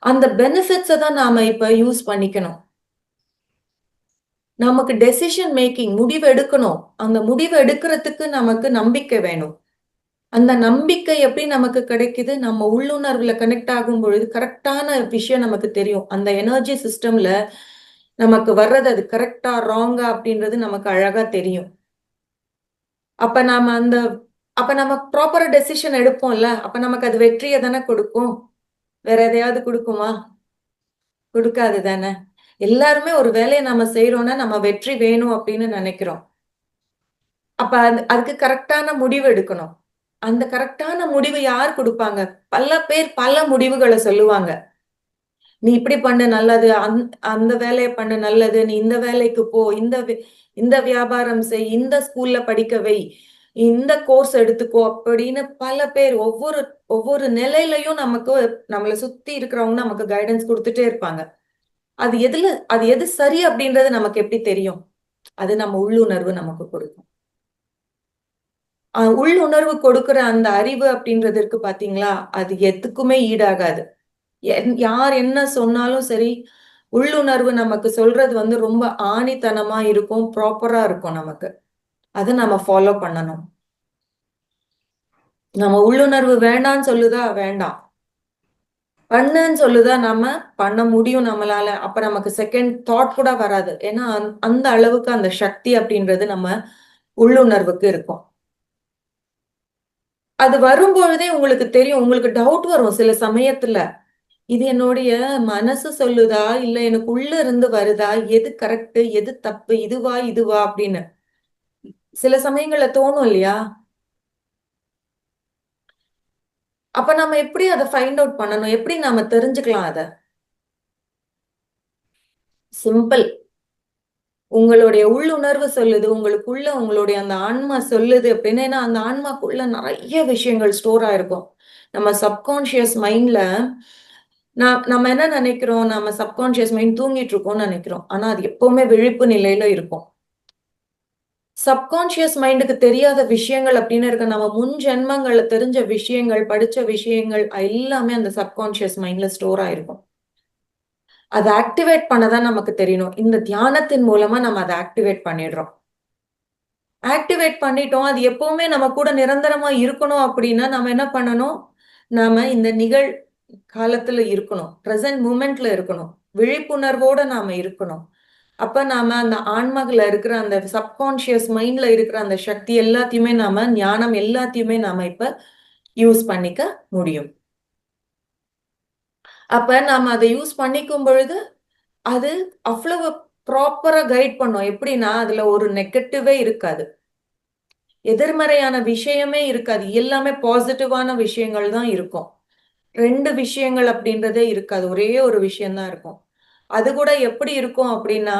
அந்த பெனிஃபிட்ஸை தான் நாம இப்ப யூஸ் பண்ணிக்கணும். நமக்கு டெசிஷன் மேக்கிங், முடிவு எடுக்கணும். அந்த முடிவு எடுக்கிறதுக்கு நமக்கு நம்பிக்கை வேணும். அந்த நம்பிக்கை எப்படி நமக்கு கிடைக்குது? நம்ம உள்ளுணர்வுல கனெக்ட் ஆகும் பொழுது கரெக்டான விஷயம் நமக்கு தெரியும். அந்த எனர்ஜி சிஸ்டம்ல நமக்கு வர்றது அது கரெக்டா ராங்கா அப்படின்றது நமக்கு அழகா தெரியும். அப்ப நம்ம ப்ராப்பரா டெசிஷன் எடுப்போம்ல, அப்ப நமக்கு அது வெற்றியை தானே கொடுக்கும். வேற எதையாவது கொடுக்குமா? கொடுக்காது தானே. எல்லாருமே ஒரு வேலையை நம்ம செய்யறோம்னா நம்ம வெற்றி வேணும் அப்படின்னு நினைக்கிறோம். அப்ப அதுக்கு கரெக்டான முடிவு எடுக்கணும். அந்த கரெக்டான முடிவு யார் கொடுப்பாங்க? பல பேர் பல முடிவுகளை சொல்லுவாங்க. நீ இப்படி பண்ணு நல்லது, அந்த வேலையை பண்ணு நல்லது, நீ இந்த வேலைக்கு போ, இந்த வியாபாரம் செய், இந்த ஸ்கூல்ல படிக்க வை, இந்த கோர்ஸ் எடுத்துக்கோ அப்படின்னு பல பேர் ஒவ்வொரு நிலையிலையும் நம்மளை சுத்தி இருக்கிறவங்க நமக்கு கைடன்ஸ் கொடுத்துட்டே இருப்பாங்க. அது எது சரி அப்படின்றது நமக்கு எப்படி தெரியும்? அது நம்ம உள்ளுணர்வு நமக்கு கொடுக்கும். உள்ளுணர்வு கொடுக்கிற அந்த அறிவு அப்படின்றது இருக்கு பாத்தீங்களா, அது எதுக்குமே ஈடாகாது. யார் என்ன சொன்னாலும் சரி, உள்ளுணர்வு நமக்கு சொல்றது வந்து ரொம்ப ஆணித்தனமா இருக்கும், ப்ராப்பரா இருக்கும் நமக்கு. அதை நம்ம ஃபாலோ பண்ணணும். நம்ம உள்ளுணர்வு வேண்டான்னு சொல்லுதா, வேண்டாம். பண்ணுன்னு சொல்லுதா, நம்ம பண்ண முடியும் நம்மளால. அப்ப நமக்கு செகண்ட் தாட் கூட வராது. ஏன்னா அந்த அளவுக்கு அந்த சக்தி அப்படின்றது நம்ம உள்ளுணர்வுக்கு இருக்கும். அது வரும்பொழுதே உங்களுக்கு தெரியும், உங்களுக்கு டவுட் வரும் சில சமயத்துல. இது என்னுடைய மனசு சொல்லுதா, இல்ல எனக்கு உள்ள இருந்து வருதா, எது கரெக்ட், எது தப்பு, இதுவா இதுவா அப்படின்னு சில சமயங்கள்ல தோணும் இல்லையா? அப்ப நம்ம எப்படி அதை ஃபைண்ட் அவுட் பண்ணணும்? எப்படி நாம தெரிஞ்சுக்கலாம் அத? சிம்பிள். உங்களுடைய உள்ளுணர்வு சொல்லுது, உங்களுக்குள்ள உங்களுடைய அந்த ஆன்மா சொல்லுது அப்படின்னு. ஏன்னா அந்த ஆன்மாக்குள்ள நிறைய விஷயங்கள் ஸ்டோர் ஆயிருக்கும். நம்ம சப்கான்சியஸ் மைண்ட்ல நம்ம என்ன நினைக்கிறோம், நம்ம சப்கான்சியஸ் மைண்ட் தூங்கிட்டு இருக்கோம்னு நினைக்கிறோம். ஆனா அது எப்பவுமே விழிப்பு நிலையில இருக்கும். சப்கான்சியஸ் மைண்டுக்கு தெரியாத விஷயங்கள் அப்படின்னு இருக்க, நம்ம முன் ஜென்மங்கள்ல தெரிஞ்ச விஷயங்கள், படிச்ச விஷயங்கள் எல்லாமே அந்த சப்கான்சியஸ் மைண்ட்ல ஸ்டோர் ஆயிருக்கும். அதை ஆக்டிவேட் பண்ணதான் நமக்கு தெரியணும். இந்த தியானத்தின் மூலமா நம்ம அதை ஆக்டிவேட் பண்ணிடுறோம். ஆக்டிவேட் பண்ணிட்டோம். அது எப்பவுமே நம்ம கூட நிரந்தரமா இருக்கணும் அப்படின்னா நம்ம என்ன பண்ணணும்? நாம இந்த காலத்துல இருக்கணும். பிரசன்ட் மூமெண்ட்ல இருக்கணும். விழிப்புணர்வோட நாம இருக்கணும். அப்ப நாம அந்த ஆன்மாக்குள்ள இருக்கிற அந்த சப்கான்சியஸ் மைண்ட்ல இருக்கிற அந்த சக்தி எல்லாத்தையுமே நாம ஞானம் எல்லாத்தையுமே நாம இப்ப யூஸ் பண்ணிக்க முடியும். அப்ப நாம அதை யூஸ் பண்ணிக்கும் பொழுது அது அவ்வளவு ப்ராப்பரா கைட் பண்ணும். எப்படின்னா அதுல ஒரு நெகட்டிவே இருக்காது, எதிர்மறையான விஷயமே இருக்காது. எல்லாமே பாசிட்டிவான விஷயங்கள் தான் இருக்கும். 2 விஷயங்கள் அப்படின்றதே இருக்காது. ஒரே ஒரு விஷயம் தான் இருக்கும். அது கூட எப்படி இருக்கும் அப்படின்னா,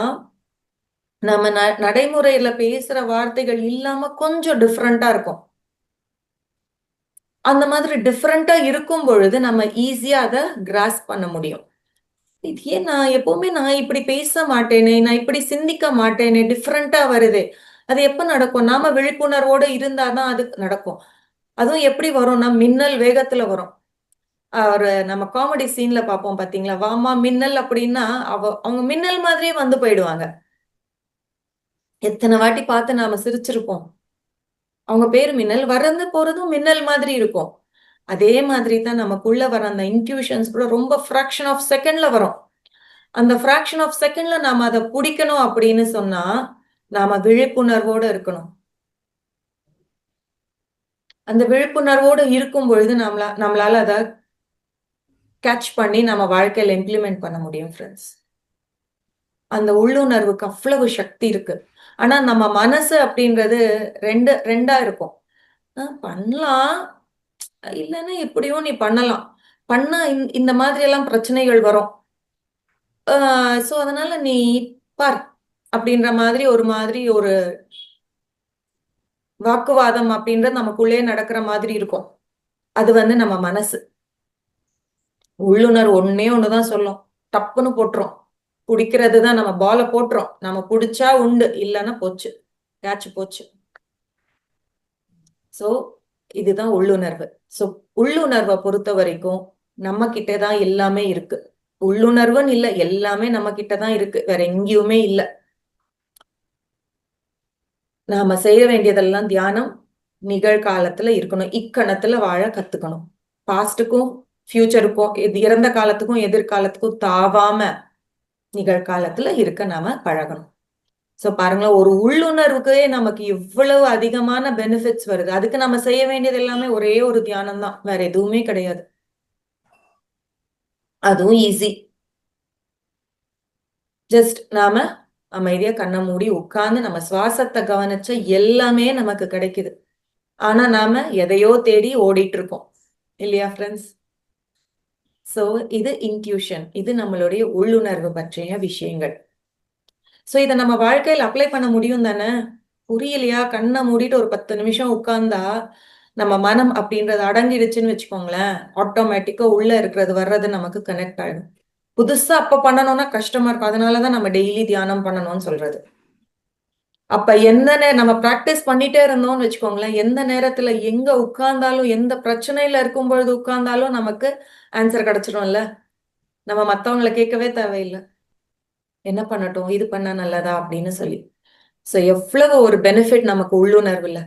நம்ம நடைமுறையில பேசுற வார்த்தைகள் இல்லாம கொஞ்சம் டிஃப்ரெண்டா இருக்கும். அந்த மாதிரி டிஃப்ரெண்டா இருக்கும் பொழுது நம்ம ஈஸியா அதை கிராஸ்ப் பண்ண முடியும். இது ஏன் நான் இப்படி பேச மாட்டேனே, நான் இப்படி சிந்திக்க மாட்டேனே, டிஃப்ரெண்டா வருதே. அது எப்ப நடக்கும்? நாம விழிப்புணர்வோட இருந்தாதான் அது நடக்கும். அதுவும் எப்படி வரும்னா, மின்னல் வேகத்துல வரும். ஒரு நம்ம காமெடி சீன்ல பார்ப்போம் பாத்தீங்களா? வாமா மின்னல் அப்படின்னா, அவங்க மின்னல் மாதிரியே வந்து போயிடுவாங்க. எத்தனை வாட்டி பார்த்து நாம சிரிச்சிருப்போம். அவங்க பேரு மின்னல், வர்றது போறதும் மின்னல் மாதிரி இருக்கும். அதே மாதிரி தான் நமக்குள்ள வர அந்த இன்ட்யூஷன்ஸ் கூட ரொம்ப ஃபிராக்ஷன் ஆஃப் செகண்ட்ல வரும். அந்த ஃபிராக்ஷன் ஆஃப் செகண்ட்ல நாம அதை பிடிக்கணும் அப்படின்னு சொன்னா, நாம விழிப்புணர்வோட இருக்கணும். அந்த விழிப்புணர்வோட இருக்கும் பொழுது நம்மளால அதை கேட்ச் பண்ணி நம்ம வாழ்க்கையில இம்ப்ளிமெண்ட் பண்ண முடியும் ஃப்ரெண்ட்ஸ். அந்த உள்ளுணர்வுக்கு அவ்வளவு சக்தி இருக்கு. ஆனா நம்ம மனசு அப்படின்றது ரெண்டா இருக்கும். பண்ணலாம், இல்லைன்னா எப்படியோ நீ பண்ணலாம், பண்ணா இந்த மாதிரி எல்லாம் பிரச்சனைகள் வரும். சோ அதனால நீ பார் அப்படின்ற மாதிரி ஒரு வாக்குவாதம் அப்படின்றது நமக்குள்ளே நடக்கிற மாதிரி இருக்கும். அது வந்து நம்ம மனசு. உள்ளுணர்வு ஒண்ணுதான் சொல்லும், டப்புன்னு போட்டுரும். பிடிக்கிறது தான், நம்ம பால போட்டுரும். நம்ம பிடிச்சா உண்டு, இல்லைன்னா போச்சு, கேட்ச் போச்சு. சோ இதுதான் உள்ளுணர்வு. சோ உள்ளுணர்வை பொறுத்த வரைக்கும் நம்ம கிட்டதான் எல்லாமே இருக்கு. உள்ளுணர்வுன்னு இல்ல, எல்லாமே நம்ம கிட்டதான் இருக்கு, வேற எங்கேயுமே இல்ல. நாம செய்ய வேண்டியதெல்லாம் தியானம், நிகழ்காலத்துல இருக்கணும், இக்கணத்துல வாழ கத்துக்கணும். பாஸ்டுக்கும் ஃபியூச்சருக்கும், இறந்த காலத்துக்கும் எதிர்காலத்துக்கும் தாவாம நிகழ்காலத்துல இருக்க நாம பழகணும். சோ பாருங்களேன், ஒரு உள்ளுணர்வுக்கே நமக்கு இவ்வளவு அதிகமான பெனிஃபிட்ஸ் வருது. அதுக்கு நம்ம செய்ய வேண்டியது எல்லாமே ஒரே ஒரு தியானம் தான், வேற எதுவுமே கிடையாது. அதுவும் ஈஸி. ஜஸ்ட் நாம அமைதியா கண்ணை மூடி உட்கார்ந்து நம்ம சுவாசத்தை கவனிச்ச எல்லாமே நமக்கு கிடைக்குது. ஆனா நாம எதையோ தேடி ஓடிட்டு இருக்கோம் இல்லையா ஃப்ரெண்ட்ஸ்? சோ இது இன்ட்யூஷன், இது நம்மளுடைய உள்ளுணர்வு பற்றிய விஷயங்கள். சோ இதை நம்ம வாழ்க்கையில் அப்ளை பண்ண முடியும் தானே? புரியலையா? கண்ணை மூடிட்டு ஒரு 10 நிமிஷம் உட்கார்ந்தா நம்ம மனம் அப்படின்றது அடங்கிடுச்சுன்னு வச்சுக்கோங்களேன், ஆட்டோமேட்டிக்கா உள்ள இருக்கிறது வர்றது நமக்கு கனெக்ட் ஆயிடும். புதுசா அப்ப பண்ணணும்னா கஷ்டமா இருக்கும். அதனாலதான் நம்ம டெய்லி தியானம் பண்ணணும்னு சொல்றது. அப்ப நம்ம பிராக்டிஸ் பண்ணிட்டே இருந்தோம்னு வச்சுக்கோங்களேன், எந்த நேரத்துல எங்க உட்கார்ந்தாலும், எந்த பிரச்சனையில இருக்கும் பொழுது உட்கார்ந்தாலும் நமக்கு ஆன்சர் கிடைச்சிடும்ல. நம்ம மத்தவங்களை கேட்கவே தேவையில்லை. என்ன பண்ணட்டும், இது பண்ணா நல்லதா அப்படின்னு சொல்லி. சோ எவ்வளவு ஒரு பெனிஃபிட் நமக்கு உள்ளுணர்வுல.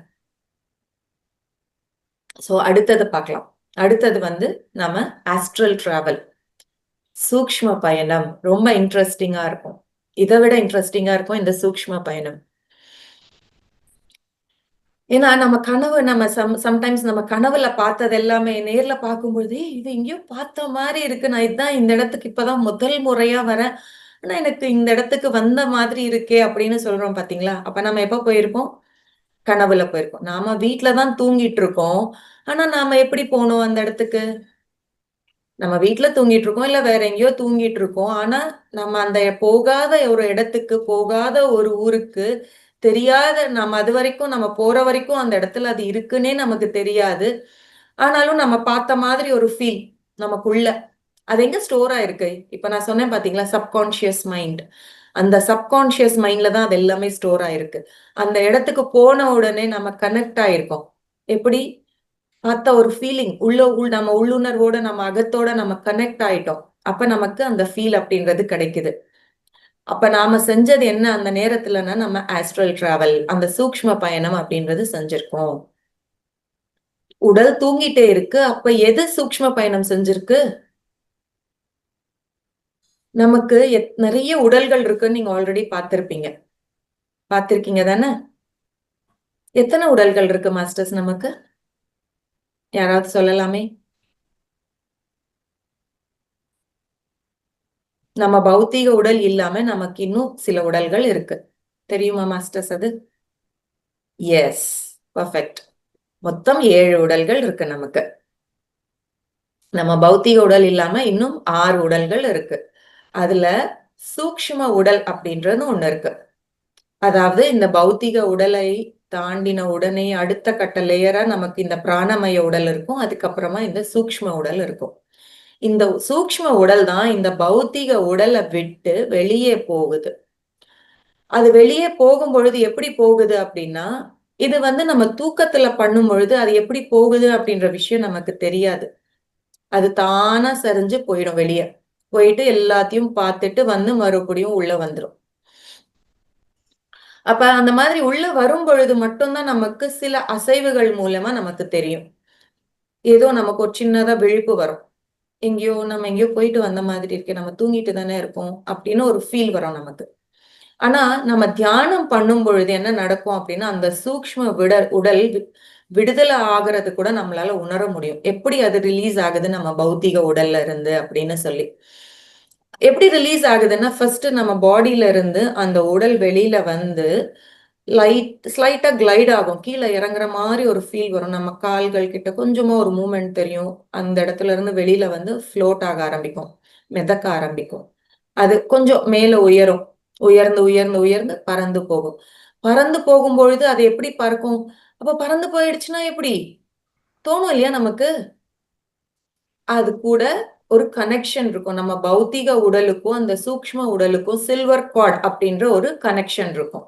சோ அடுத்தது பார்க்கலாம். அடுத்தது வந்து நம்ம ஆஸ்ட்ரல் டிராவல், சூக்ஷ்ம பயணம். ரொம்ப இன்ட்ரெஸ்டிங்கா இருக்கும். இதை விட இன்ட்ரெஸ்டிங்கா இருக்கும் இந்த சூக்ஷ்ம பயணம். ஏன்னா நம்ம கனவு, நம்ம சம்டைம்ஸ் நம்ம கனவுல பார்த்தது எல்லாமே நேர்ல பார்க்கும்பொழுது, இது எங்கேயோ பார்த்த மாதிரி இருக்கு, நான் இதுதான் இந்த இடத்துக்கு இப்பதான் முதல் முறையா வரேன், ஆனா எனக்கு இந்த இடத்துக்கு வந்த மாதிரி இருக்கே அப்படின்னு சொல்றோம் பாத்தீங்களா? அப்ப நம்ம எப்ப போயிருப்போம்? கனவுல போயிருக்கோம். நாம வீட்டுலதான் தூங்கிட்டு இருக்கோம், ஆனா நாம எப்படி போனோம் அந்த இடத்துக்கு? நம்ம வீட்டுல தூங்கிட்டு இருக்கோம், இல்ல வேற எங்கேயோ தூங்கிட்டு இருக்கோம். ஆனா நம்ம அந்த போகாத ஒரு இடத்துக்கு, போகாத ஒரு ஊருக்கு, தெரியாத, நம்ம அது வரைக்கும், நம்ம போற வரைக்கும் அந்த இடத்துல அது இருக்குன்னே நமக்கு தெரியாது. ஆனாலும் நம்ம பார்த்த மாதிரி ஒரு ஃபீல் நமக்குள்ள. அது எங்க ஸ்டோர் ஆயிருக்கு? இப்ப நான் சொன்னேன் பாத்தீங்களா, சப்கான்ஷியஸ் மைண்ட். அந்த சப்கான்ஷியஸ் மைண்ட்ல தான் அது எல்லாமே ஸ்டோர் ஆயிருக்கு. அந்த இடத்துக்கு போன உடனே நம்ம கனெக்ட் ஆயிருக்கோம். எப்படி? பார்த்த ஒரு ஃபீலிங் நம்ம உள்ளுணர்வோட, நம்ம அகத்தோட நம்ம கனெக்ட் ஆயிட்டோம். அப்ப நமக்கு அந்த ஃபீல் அப்படின்றது கிடைக்குது. அப்ப நாம செஞ்சது என்ன அந்த நேரத்துலன்னா, நம்ம ஆஸ்ட்ரல் டிராவல், அந்த சூக்ஷ்ம பயணம் அப்படின்றது செஞ்சிருக்கோம். உடல் தூங்கிட்டே இருக்கு, அப்ப எது சூக்ஷ்ம பயணம் செஞ்சிருக்கு? நமக்கு நிறைய உடல்கள் இருக்குன்னு நீங்க ஆல்ரெடி பார்த்திருக்கீங்க தானே? எத்தனை உடல்கள் இருக்கு மாஸ்டர்ஸ் நமக்கு? யாராவது சொல்லலாமே? நம்ம பௌத்தீக உடல் இல்லாம நமக்கு இன்னும் சில உடல்கள் இருக்கு. தெரியுமா மாஸ்டர்ஸ் அது? Yes, perfect. மொத்தம் 7 உடல்கள் இருக்கு நமக்கு. நம்ம பௌத்தீக உடல் இல்லாம இன்னும் 6 உடல்கள் இருக்கு. அதுல சூக்ஷ்ம உடல் அப்படின்றது ஒண்ணு இருக்கு. அதாவது இந்த பௌத்திக உடலை தாண்டின உடனே அடுத்த கட்ட லேயரா நமக்கு இந்த பிராணமய உடல் இருக்கும். அதுக்கப்புறமா இந்த சூக்ஷ்ம உடல் இருக்கும். இந்த சூக்ஷ்ம உடல் தான் இந்த பௌத்திக உடலை விட்டு வெளியே போகுது. அது வெளியே போகும் பொழுது எப்படி போகுது அப்படின்னா, இது வந்து நம்ம தூக்கத்துல பண்ணும் பொழுது அது எப்படி போகுது அப்படின்ற விஷயம் நமக்கு தெரியாது. அது தானா சரிஞ்சு போயிடும், வெளியே போயிட்டு எல்லாத்தையும் பார்த்துட்டு வந்து மறுபடியும் உள்ள வந்துடும். அப்ப அந்த மாதிரி உள்ள வரும் பொழுது மட்டும்தான் நமக்கு சில அசைவுகள் மூலமா நமக்கு தெரியும். ஏதோ நமக்கு ஒரு சின்னதா விழிப்பு வரும். நம்ம எங்கேயோ போயிட்டு வந்த மாதிரி இருக்கு, நம்ம தூங்கிட்டு தானே இருக்கோம் அப்படின்னு ஒரு ஃபீல் வரும் நமக்கு. ஆனா நம்ம தியானம் பண்ணும் பொழுது என்ன நடக்கும் அப்படின்னா, அந்த சூக்ஷ்ம உடல் விடுதலை ஆகிறது கூட நம்மளால உணர முடியும். எப்படி அது ரிலீஸ் ஆகுது நம்ம பௌத்திக உடல்ல இருந்து அப்படின்னு சொல்லி. எப்படி ரிலீஸ் ஆகுதுன்னா, ஃபர்ஸ்ட் நம்ம பாடியில இருந்து அந்த உடல் வெளியில வந்து ஸ்லைட்டா கிளைட் ஆகும். கீழே இறங்குற மாதிரி ஒரு ஃபீல் வரும். நம்ம கால்கள் கிட்ட கொஞ்சமா ஒரு மூமெண்ட் தெரியும். அந்த இடத்துல இருந்து வெளியில வந்து ஃப்ளோட் ஆக ஆரம்பிக்கும், மிதக்க ஆரம்பிக்கும். அது கொஞ்சம் மேல உயரும். உயர்ந்து உயர்ந்து உயர்ந்து பறந்து போகும். பறந்து போகும் பொழுது அது எப்படி பறக்கும்? அப்ப பறந்து போயிடுச்சுன்னா எப்படி தோணும் இல்லையா நமக்கு? அது கூட ஒரு கனெக்ஷன் இருக்கும். நம்ம பௌத்திக உடலுக்கும் அந்த சூக்ஷ்ம உடலுக்கும் சில்வர் கார்ட் அப்படின்ற ஒரு கனெக்ஷன் இருக்கும்.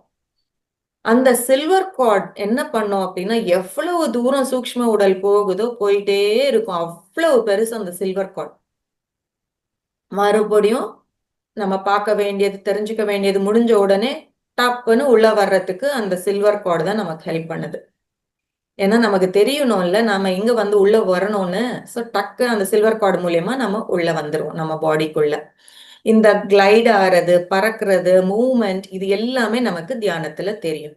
அந்த சில்வர் கார்ட் என்ன பண்ணும் அப்படின்னா, எவ்வளவு தூரம் சூக்ஷ்ம உடல் போகுதோ போயிட்டே இருக்கும். அவ்வளவு பெருசு அந்த சில்வர் கார்ட். மறுபடியும் நம்ம பார்க்க வேண்டியது, தெரிஞ்சுக்க வேண்டியது முடிஞ்ச உடனே டப்புன்னு உள்ள வர்றதுக்கு அந்த சில்வர் கார்டு தான் நமக்கு ஹெல்ப் பண்ணுது. ஏன்னா நமக்கு தெரியணும்ல நாம இங்க வந்து உள்ள வரணும்னு. ஸோ டக்கு அந்த சில்வர் கார்டு மூலியமா நம்ம உள்ள வந்துருவோம் நம்ம பாடிக்குள்ள. இந்த கிளைட் ஆறது, பறக்கிறது, மூவ்மெண்ட், இது எல்லாமே நமக்கு தியானத்துல தெரியும்.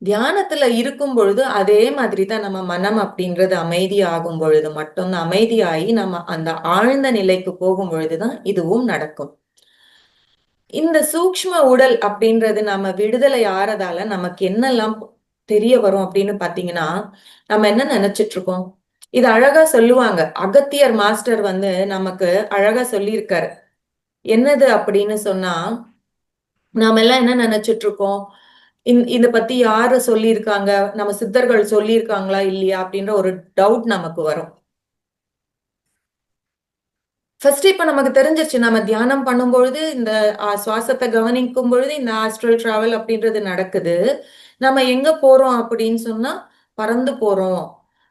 தியானத்துல இருக்கும் பொழுது அதே மாதிரிதான் நம்ம மனம் அப்படின்றது அமைதி ஆகும் பொழுது மட்டும்தான், அமைதியாகி நம்ம அந்த ஆழ்ந்த நிலைக்கு போகும் பொழுதுதான் இதுவும் நடக்கும். இந்த சூக்ஷ்ம உடல் அப்படின்றது நம்ம விடுதலை ஆறதால நமக்கு என்னெல்லாம் தெரிய வரும் அப்படின்னு பாத்தீங்கன்னா, நம்ம என்ன நினைச்சிட்டு இருக்கோம்? இது அழகா சொல்லுவாங்க. அகத்தியர் மாஸ்டர் வந்து நமக்கு அழகா சொல்லியிருக்காரு. என்னது அப்படின்னு சொன்னா, நாம எல்லாம் என்ன நினைச்சிட்டு இருக்கோம்? இத பத்தி யாரு சொல்லியிருக்காங்க? நம்ம சித்தர்கள் சொல்லியிருக்காங்களா இல்லையா அப்படின்ற ஒரு டவுட் நமக்கு வரும். ஃபர்ஸ்ட் இப்ப நமக்கு தெரிஞ்சிருச்சு, நம்ம தியானம் பண்ணும்பொழுது இந்த சுவாசத்தை கவனிக்கும் பொழுது இந்த ஆஸ்ட்ரல் டிராவல் அப்படின்றது நடக்குது. நம்ம எங்க போறோம் அப்படின்னு சொன்னா பறந்து போறோம்.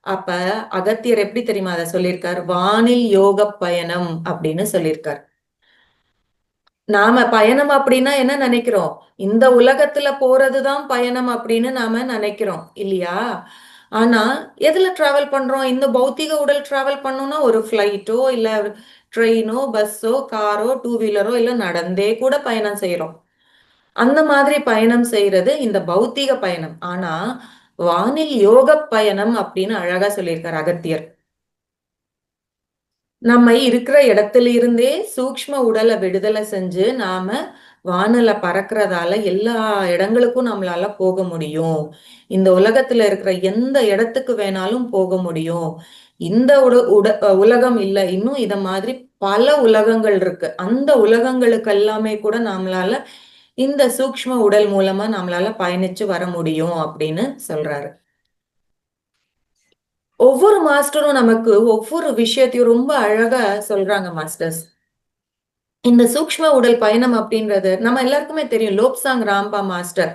அப்ப அகத்தியர் எப்படி தெரியுமா அதை சொல்லியிருக்கார்? வானில் யோக பயணம் அப்படின்னு சொல்லியிருக்கார். நாம பயணம் அப்படின்னா என்ன நினைக்கிறோம்? இந்த உலகத்துல போறதுதான் பயணம் அப்படின்னு நாம நினைக்கிறோம் இல்லையா? ஆனா எதுல டிராவல் பண்றோம்? இந்த பௌத்திக உடல் டிராவல் பண்ணோம்னா ஒரு ஃபிளைட்டோ இல்ல ட்ரெயினோ பஸ்ஸோ காரோ டூ வீலரோ இல்ல நடந்தே கூட பயணம் செய்யறோம். அந்த மாதிரி பயணம் செய்யறது இந்த பௌத்திக பயணம். ஆனா வானில் யோக பயணம் அப்படின்னு அழகா சொல்லியிருக்காரு அகத்தியர். நம்ம இருக்கிற இடத்துல இருந்தே சூக்ஷ்ம உடலை விடுதலை செஞ்சு நாம வானல பறக்கிறதால எல்லா இடங்களுக்கும் நம்மளால போக முடியும். இந்த உலகத்துல இருக்கிற எந்த இடத்துக்கு வேணாலும் போக முடியும். இந்த உலகம் இல்ல, இன்னும் இத மாதிரி பல உலகங்கள் இருக்கு. அந்த உலகங்களுக்கு எல்லாமே கூட நம்மளால இந்த சூக்ஷ்ம உடல் மூலமா நம்மளால பயணிச்சு வர முடியும் அப்படின்னு சொல்றாரு. ஒவ்வொரு மாஸ்டரும் நமக்கு ஒவ்வொரு விஷயத்தையும் ரொம்ப அழகா சொல்றாங்க மாஸ்டர்ஸ். இந்த சூக்ஷ்ம உடல் பயணம் அப்படின்றது நம்ம எல்லாருக்குமே தெரியும். லோப்சாங் ராம்பா மாஸ்டர்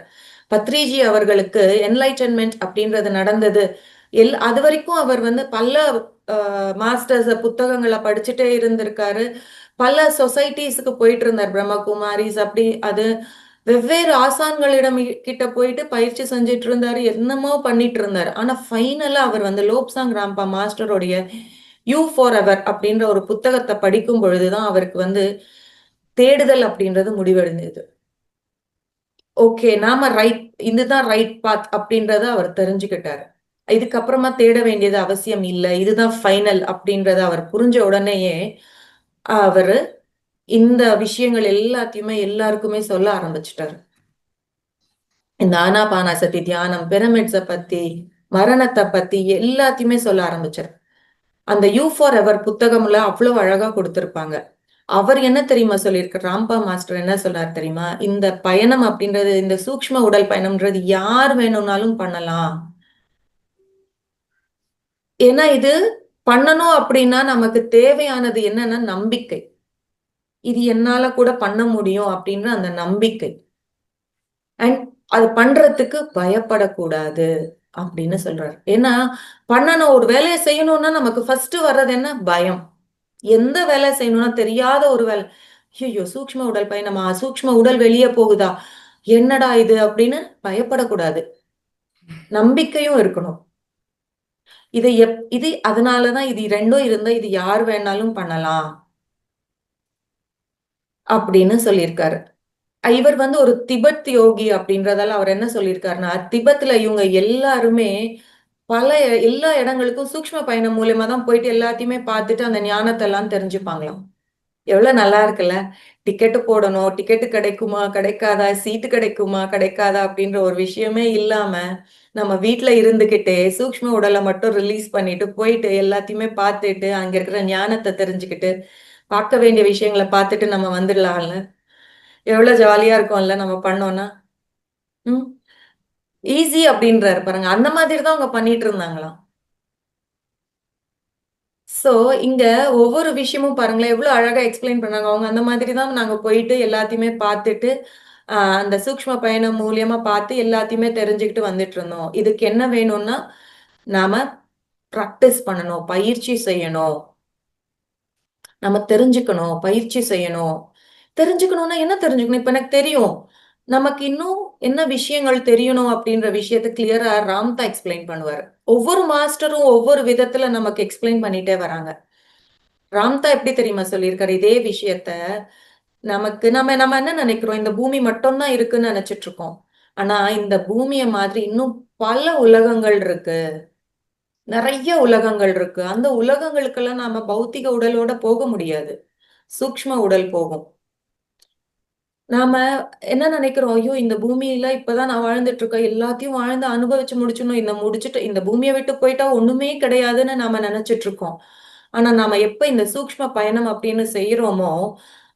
பத்ரிஜி அவர்களுக்கு என்லைட்டன்மெண்ட் அப்படின்றது நடந்தது. அது வரைக்கும் அவர் பல மாஸ்டர்ஸ் புத்தகங்களை படிச்சுட்டே இருந்திருக்காரு. பல சொசைட்டிஸ்க்கு போயிட்டு இருந்தார். பிரம்மகுமாரிஸ் அப்படி அது வெவ்வேறு ஆசான்களிடம் கிட்ட போயிட்டு பயிற்சி செஞ்சுட்டு இருந்தாரு. என்னமோ பண்ணிட்டு இருந்தாரு. ஆனா ஃபைனலா அவர் லோப்சாங் ராம்பா மாஸ்டருடைய யூ ஃபார் எவர் அப்படின்ற ஒரு புத்தகத்தை படிக்கும் பொழுதுதான் அவருக்கு தேடுதல் அப்படின்றது முடிவடைந்தது. ஓகே, நாம இதுதான் ரைட் பாத் அப்படின்றத அவர் தெரிஞ்சுக்கிட்டாரு. இதுக்கப்புறமா தேட வேண்டியது அவசியம் இல்லை, இதுதான் ஃபைனல் அப்படின்றத அவர் புரிஞ்ச உடனேயே அவரு இந்த விஷயங்கள் எல்லாத்தையுமே எல்லாருக்குமே சொல்ல ஆரம்பிச்சிட்டாரு. இந்த ஆனாபானாசதி தியானம், பிரமிட்ஸை பத்தி, மரணத்தை பத்தி எல்லாத்தையுமே சொல்ல ஆரம்பிச்சார். அந்த யூ ஃபார் எவர் புத்தகம்ல அவ்வளவு அழகா கொடுத்திருப்பாங்க. அவர் என்ன தெரியுமா சொல்லியிருக்க? ராம்பா மாஸ்டர் என்ன சொல்றாரு தெரியுமா? இந்த பயணம் அப்படின்றது, இந்த சூக்ஷ்ம உடல் பயணம்ன்றது யார் வேணும்னாலும் பண்ணலாம். ஏன்னா இது பண்ணணும் அப்படின்னா நமக்கு தேவையானது என்னன்னா நம்பிக்கை. இது என்னால கூட பண்ண முடியும் அப்படின்ற அந்த நம்பிக்கை. அண்ட் அது பண்றதுக்கு பயப்படக்கூடாது அப்படின்னு சொல்றாரு. ஏன்னா பண்ணணும், ஒரு வேலையை செய்யணும்னா நமக்கு ஃபர்ஸ்ட் வர்றது என்ன? பயம். எந்த வேலை செய்யணும்னா தெரியாத ஒரு வேலை, ஐயோ சூக்ஷ்ம உடல் பயணமா, சூக்ஷ்ம உடல் வெளியே போகுதா, என்னடா இது அப்படின்னு பயப்படக்கூடாது. நம்பிக்கையும் இருக்கணும். இது அதனாலதான் இது ரெண்டும் இருந்தா இது யார் வேணாலும் பண்ணலாம் அப்படின்னு சொல்லியிருக்காரு. இவர் ஒரு திபெத் யோகி அப்படின்றதால அவர் என்ன சொல்லியிருக்காருன்னா, திபெத்ல இவங்க எல்லாருமே எல்லா இடங்களுக்கும் சூக்ஷ்ம பயணம் மூலியமா தான் போயிட்டு எல்லாத்தையுமே பார்த்துட்டு அந்த ஞானத்தை எல்லாம் தெரிஞ்சுப்பாங்களாம். எவ்வளவு நல்லா இருக்குல்ல? டிக்கெட்டு போடணும், டிக்கெட்டு கிடைக்குமா கிடைக்காதா, சீட்டு கிடைக்குமா கிடைக்காதா அப்படின்ற ஒரு விஷயமே இல்லாம நம்ம வீட்டுல இருந்துகிட்டே சூக்ஷ்ம உடலை மட்டும் ரிலீஸ் பண்ணிட்டு போயிட்டு எல்லாத்தையுமே பார்த்துட்டு அங்க இருக்கிற ஞானத்தை தெரிஞ்சுக்கிட்டு பார்க்க வேண்டிய விஷயங்களை பார்த்துட்டு நம்ம வந்துடலாம்ல. எவ்வளவு ஜாலியா இருக்கும்ல நம்ம பண்ணோம்னா. ம் ஈஸி அப்படின்றாரு பாருங்க. அந்த மாதிரி தான் அவங்க பண்ணிட்டு இருந்தாங்களாம். சோ இங்க ஒவ்வொரு விஷயமும் பாருங்களேன், எவ்வளவு அழகா எக்ஸ்பிளைன் பண்ணாங்க. அவங்க அந்த மாதிரி தான் நாங்க போயிட்டு எல்லாத்தையுமே பார்த்துட்டு அந்த சூக்ஷ்ம பயணம் மூலியமா பார்த்து எல்லாத்தையுமே தெரிஞ்சுக்கிட்டு வந்துட்டு இருந்தோம். இதுக்கு என்ன வேணும்னா நாம பிராக்டிஸ் பண்ணணும், பயிற்சி செய்யணும், நம்ம தெரிஞ்சுக்கணும், பயிற்சி செய்யணும். தெரிஞ்சுக்கணும்னா என்ன தெரிஞ்சுக்கணும்? இப்ப எனக்கு தெரியும், நமக்கு இன்னும் என்ன விஷயங்கள் தெரியணும் அப்படின்ற விஷயத்த கிளியரா ராம்தா எக்ஸ்பிளைன் பண்ணுவாரு. ஒவ்வொரு மாஸ்டரும் ஒவ்வொரு விதத்துல நமக்கு எக்ஸ்பிளைன் பண்ணிட்டே வராங்க. ராம்தா எப்படி தெரியுமா சொல்லியிருக்காரு இதே விஷயத்த? நம்ம நம்ம என்ன நினைக்கிறோம்? இந்த பூமி மட்டும்தான் இருக்குன்னு நினைச்சிட்டு இருக்கோம். ஆனா இந்த பூமிய மாதிரி இன்னும் பல உலகங்கள் இருக்கு. நிறைய உலகங்கள் இருக்கு. அந்த உலகங்களுக்கெல்லாம் நாம பௌத்திக உடலோட போக முடியாது. சூக்ஷ்ம உடல் போகும். நாம என்ன நினைக்கிறோம்? ஐயோ இந்த பூமியில இப்பதான் நான் வாழ்ந்துட்டு இருக்கேன், எல்லாத்தையும் வாழ்ந்து அனுபவிச்சு முடிச்சிடணும், இந்த முடிச்சுட்டு இந்த பூமியை விட்டு போயிட்டா ஒண்ணுமே கிடையாதுன்னு நாம நினைச்சிட்டு இருக்கோம். ஆனா நாம எப்ப இந்த சூக்ஷ்ம பயணம் அப்படின்னு செய்யறோமோ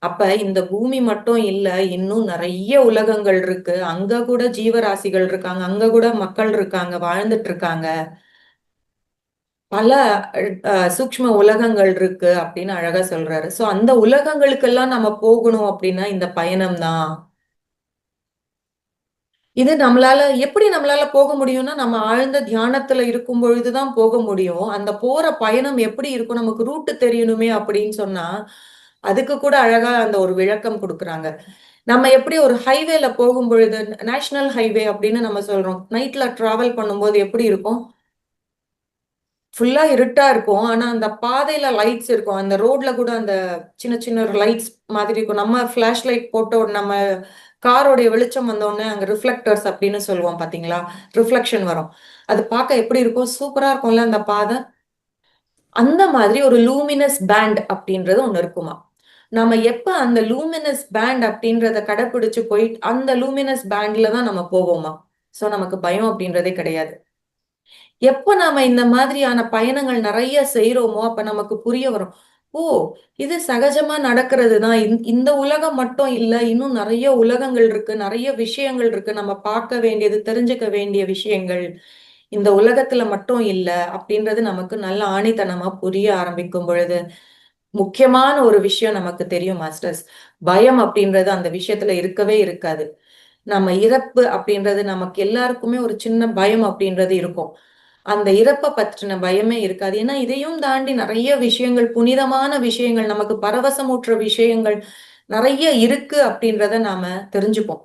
அப்ப இந்த பூமி மட்டும் இல்ல, இன்னும் நிறைய உலகங்கள் இருக்கு. அங்க கூட ஜீவராசிகள் இருக்காங்க, அங்க கூட மக்கள் இருக்காங்க, வாழ்ந்துட்டு இருக்காங்க. பல சூக்ஷ்ம உலகங்கள் இருக்கு அப்படின்னு அழகா சொல்றாரு. சோ அந்த உலகங்களுக்கெல்லாம் நம்ம போகணும் அப்படின்னா இந்த பயணம் தான். இது நம்மளால போக முடியும்னா நம்ம ஆழ்ந்த தியானத்துல இருக்கும் பொழுதுதான் போக முடியும். அந்த போற பயணம் எப்படி இருக்கும், நமக்கு ரூட் தெரியணுமே அப்படின்னு சொன்னா அதுக்கு கூட அழகா அந்த ஒரு விளக்கம் கொடுக்குறாங்க. நம்ம எப்படி ஒரு ஹைவேல போகும் பொழுது, நேஷனல் ஹைவே அப்படின்னு நம்ம சொல்றோம், நைட்ல டிராவல் பண்ணும்போது எப்படி இருக்கும்? ஃபுல்லா இருட்டா இருக்கும். ஆனா அந்த பாதையில லைட்ஸ் இருக்கும். அந்த ரோட்ல கூட அந்த சின்ன சின்ன லைட்ஸ் மாதிரி இருக்கும். நம்ம ஃபிளாஷ் லைட் போட்ட உடனே நம்ம காரோடைய வெளிச்சம் வந்த உடனே அங்க ரிஃப்ளெக்டர்ஸ் அப்படின்னு சொல்லுவோம் பாத்தீங்களா? ரிஃப்ளெக்ஷன் வரும். அது பார்க்க எப்படி இருக்கும்? சூப்பரா இருக்கும்ல அந்த பாதை. அந்த மாதிரி ஒரு லூமினஸ் பேண்ட் அப்படின்றது ஒண்ணு இருக்குமா. நாம எப்ப அந்த லூமினஸ் பேண்ட் அப்படின்றத கடைபிடிச்சு போய் அந்த லூமினஸ் பேண்ட்ல தான் நம்ம போவோமா. சோ நமக்கு பயம் அப்படின்றதே கிடையாது. எப்ப நாம இந்த மாதிரியான பயணங்கள் நிறைய செய்றோமோ, அப்ப நமக்கு புரிய வரும். ஓ! இது சகஜமா நடக்கிறது தான். இந்த உலகம் மட்டும் இல்ல. இன்னும் நெறைய உலகங்கள் இருக்கு. நெறைய விஷயங்கள் இருக்கு. நம்ம பார்க்க வேண்டியது, தெரிஞ்சுக்க வேண்டிய விஷயங்கள். இந்த உலகத்துல மட்டும் இல்ல. அப்படின்றது நமக்கு நல்ல ஆணித்தனமா புரிய ஆரம்பிக்கும் பொழுது, முக்கியமான ஒரு விஷயம் நமக்கு தெரியும் மாஸ்டர்ஸ். பயம் அப்படின்றது அந்த விஷயத்துல இருக்கவே இருக்காது. நம்ம இறப்பு அப்படின்றது நமக்கு எல்லாருக்குமே ஒரு சின்ன பயம் அப்படின்றது இருக்கும். அந்த இறப்ப பற்றின பயமே இருக்காது. ஏன்னா, இதையும் தாண்டி நெறைய விஷயங்கள், புனிதமான விஷயங்கள், நமக்கு பரவசமூட்டுற விஷயங்கள் நெறைய இருக்கு அப்படின்றத நாம தெரிஞ்சுப்போம்.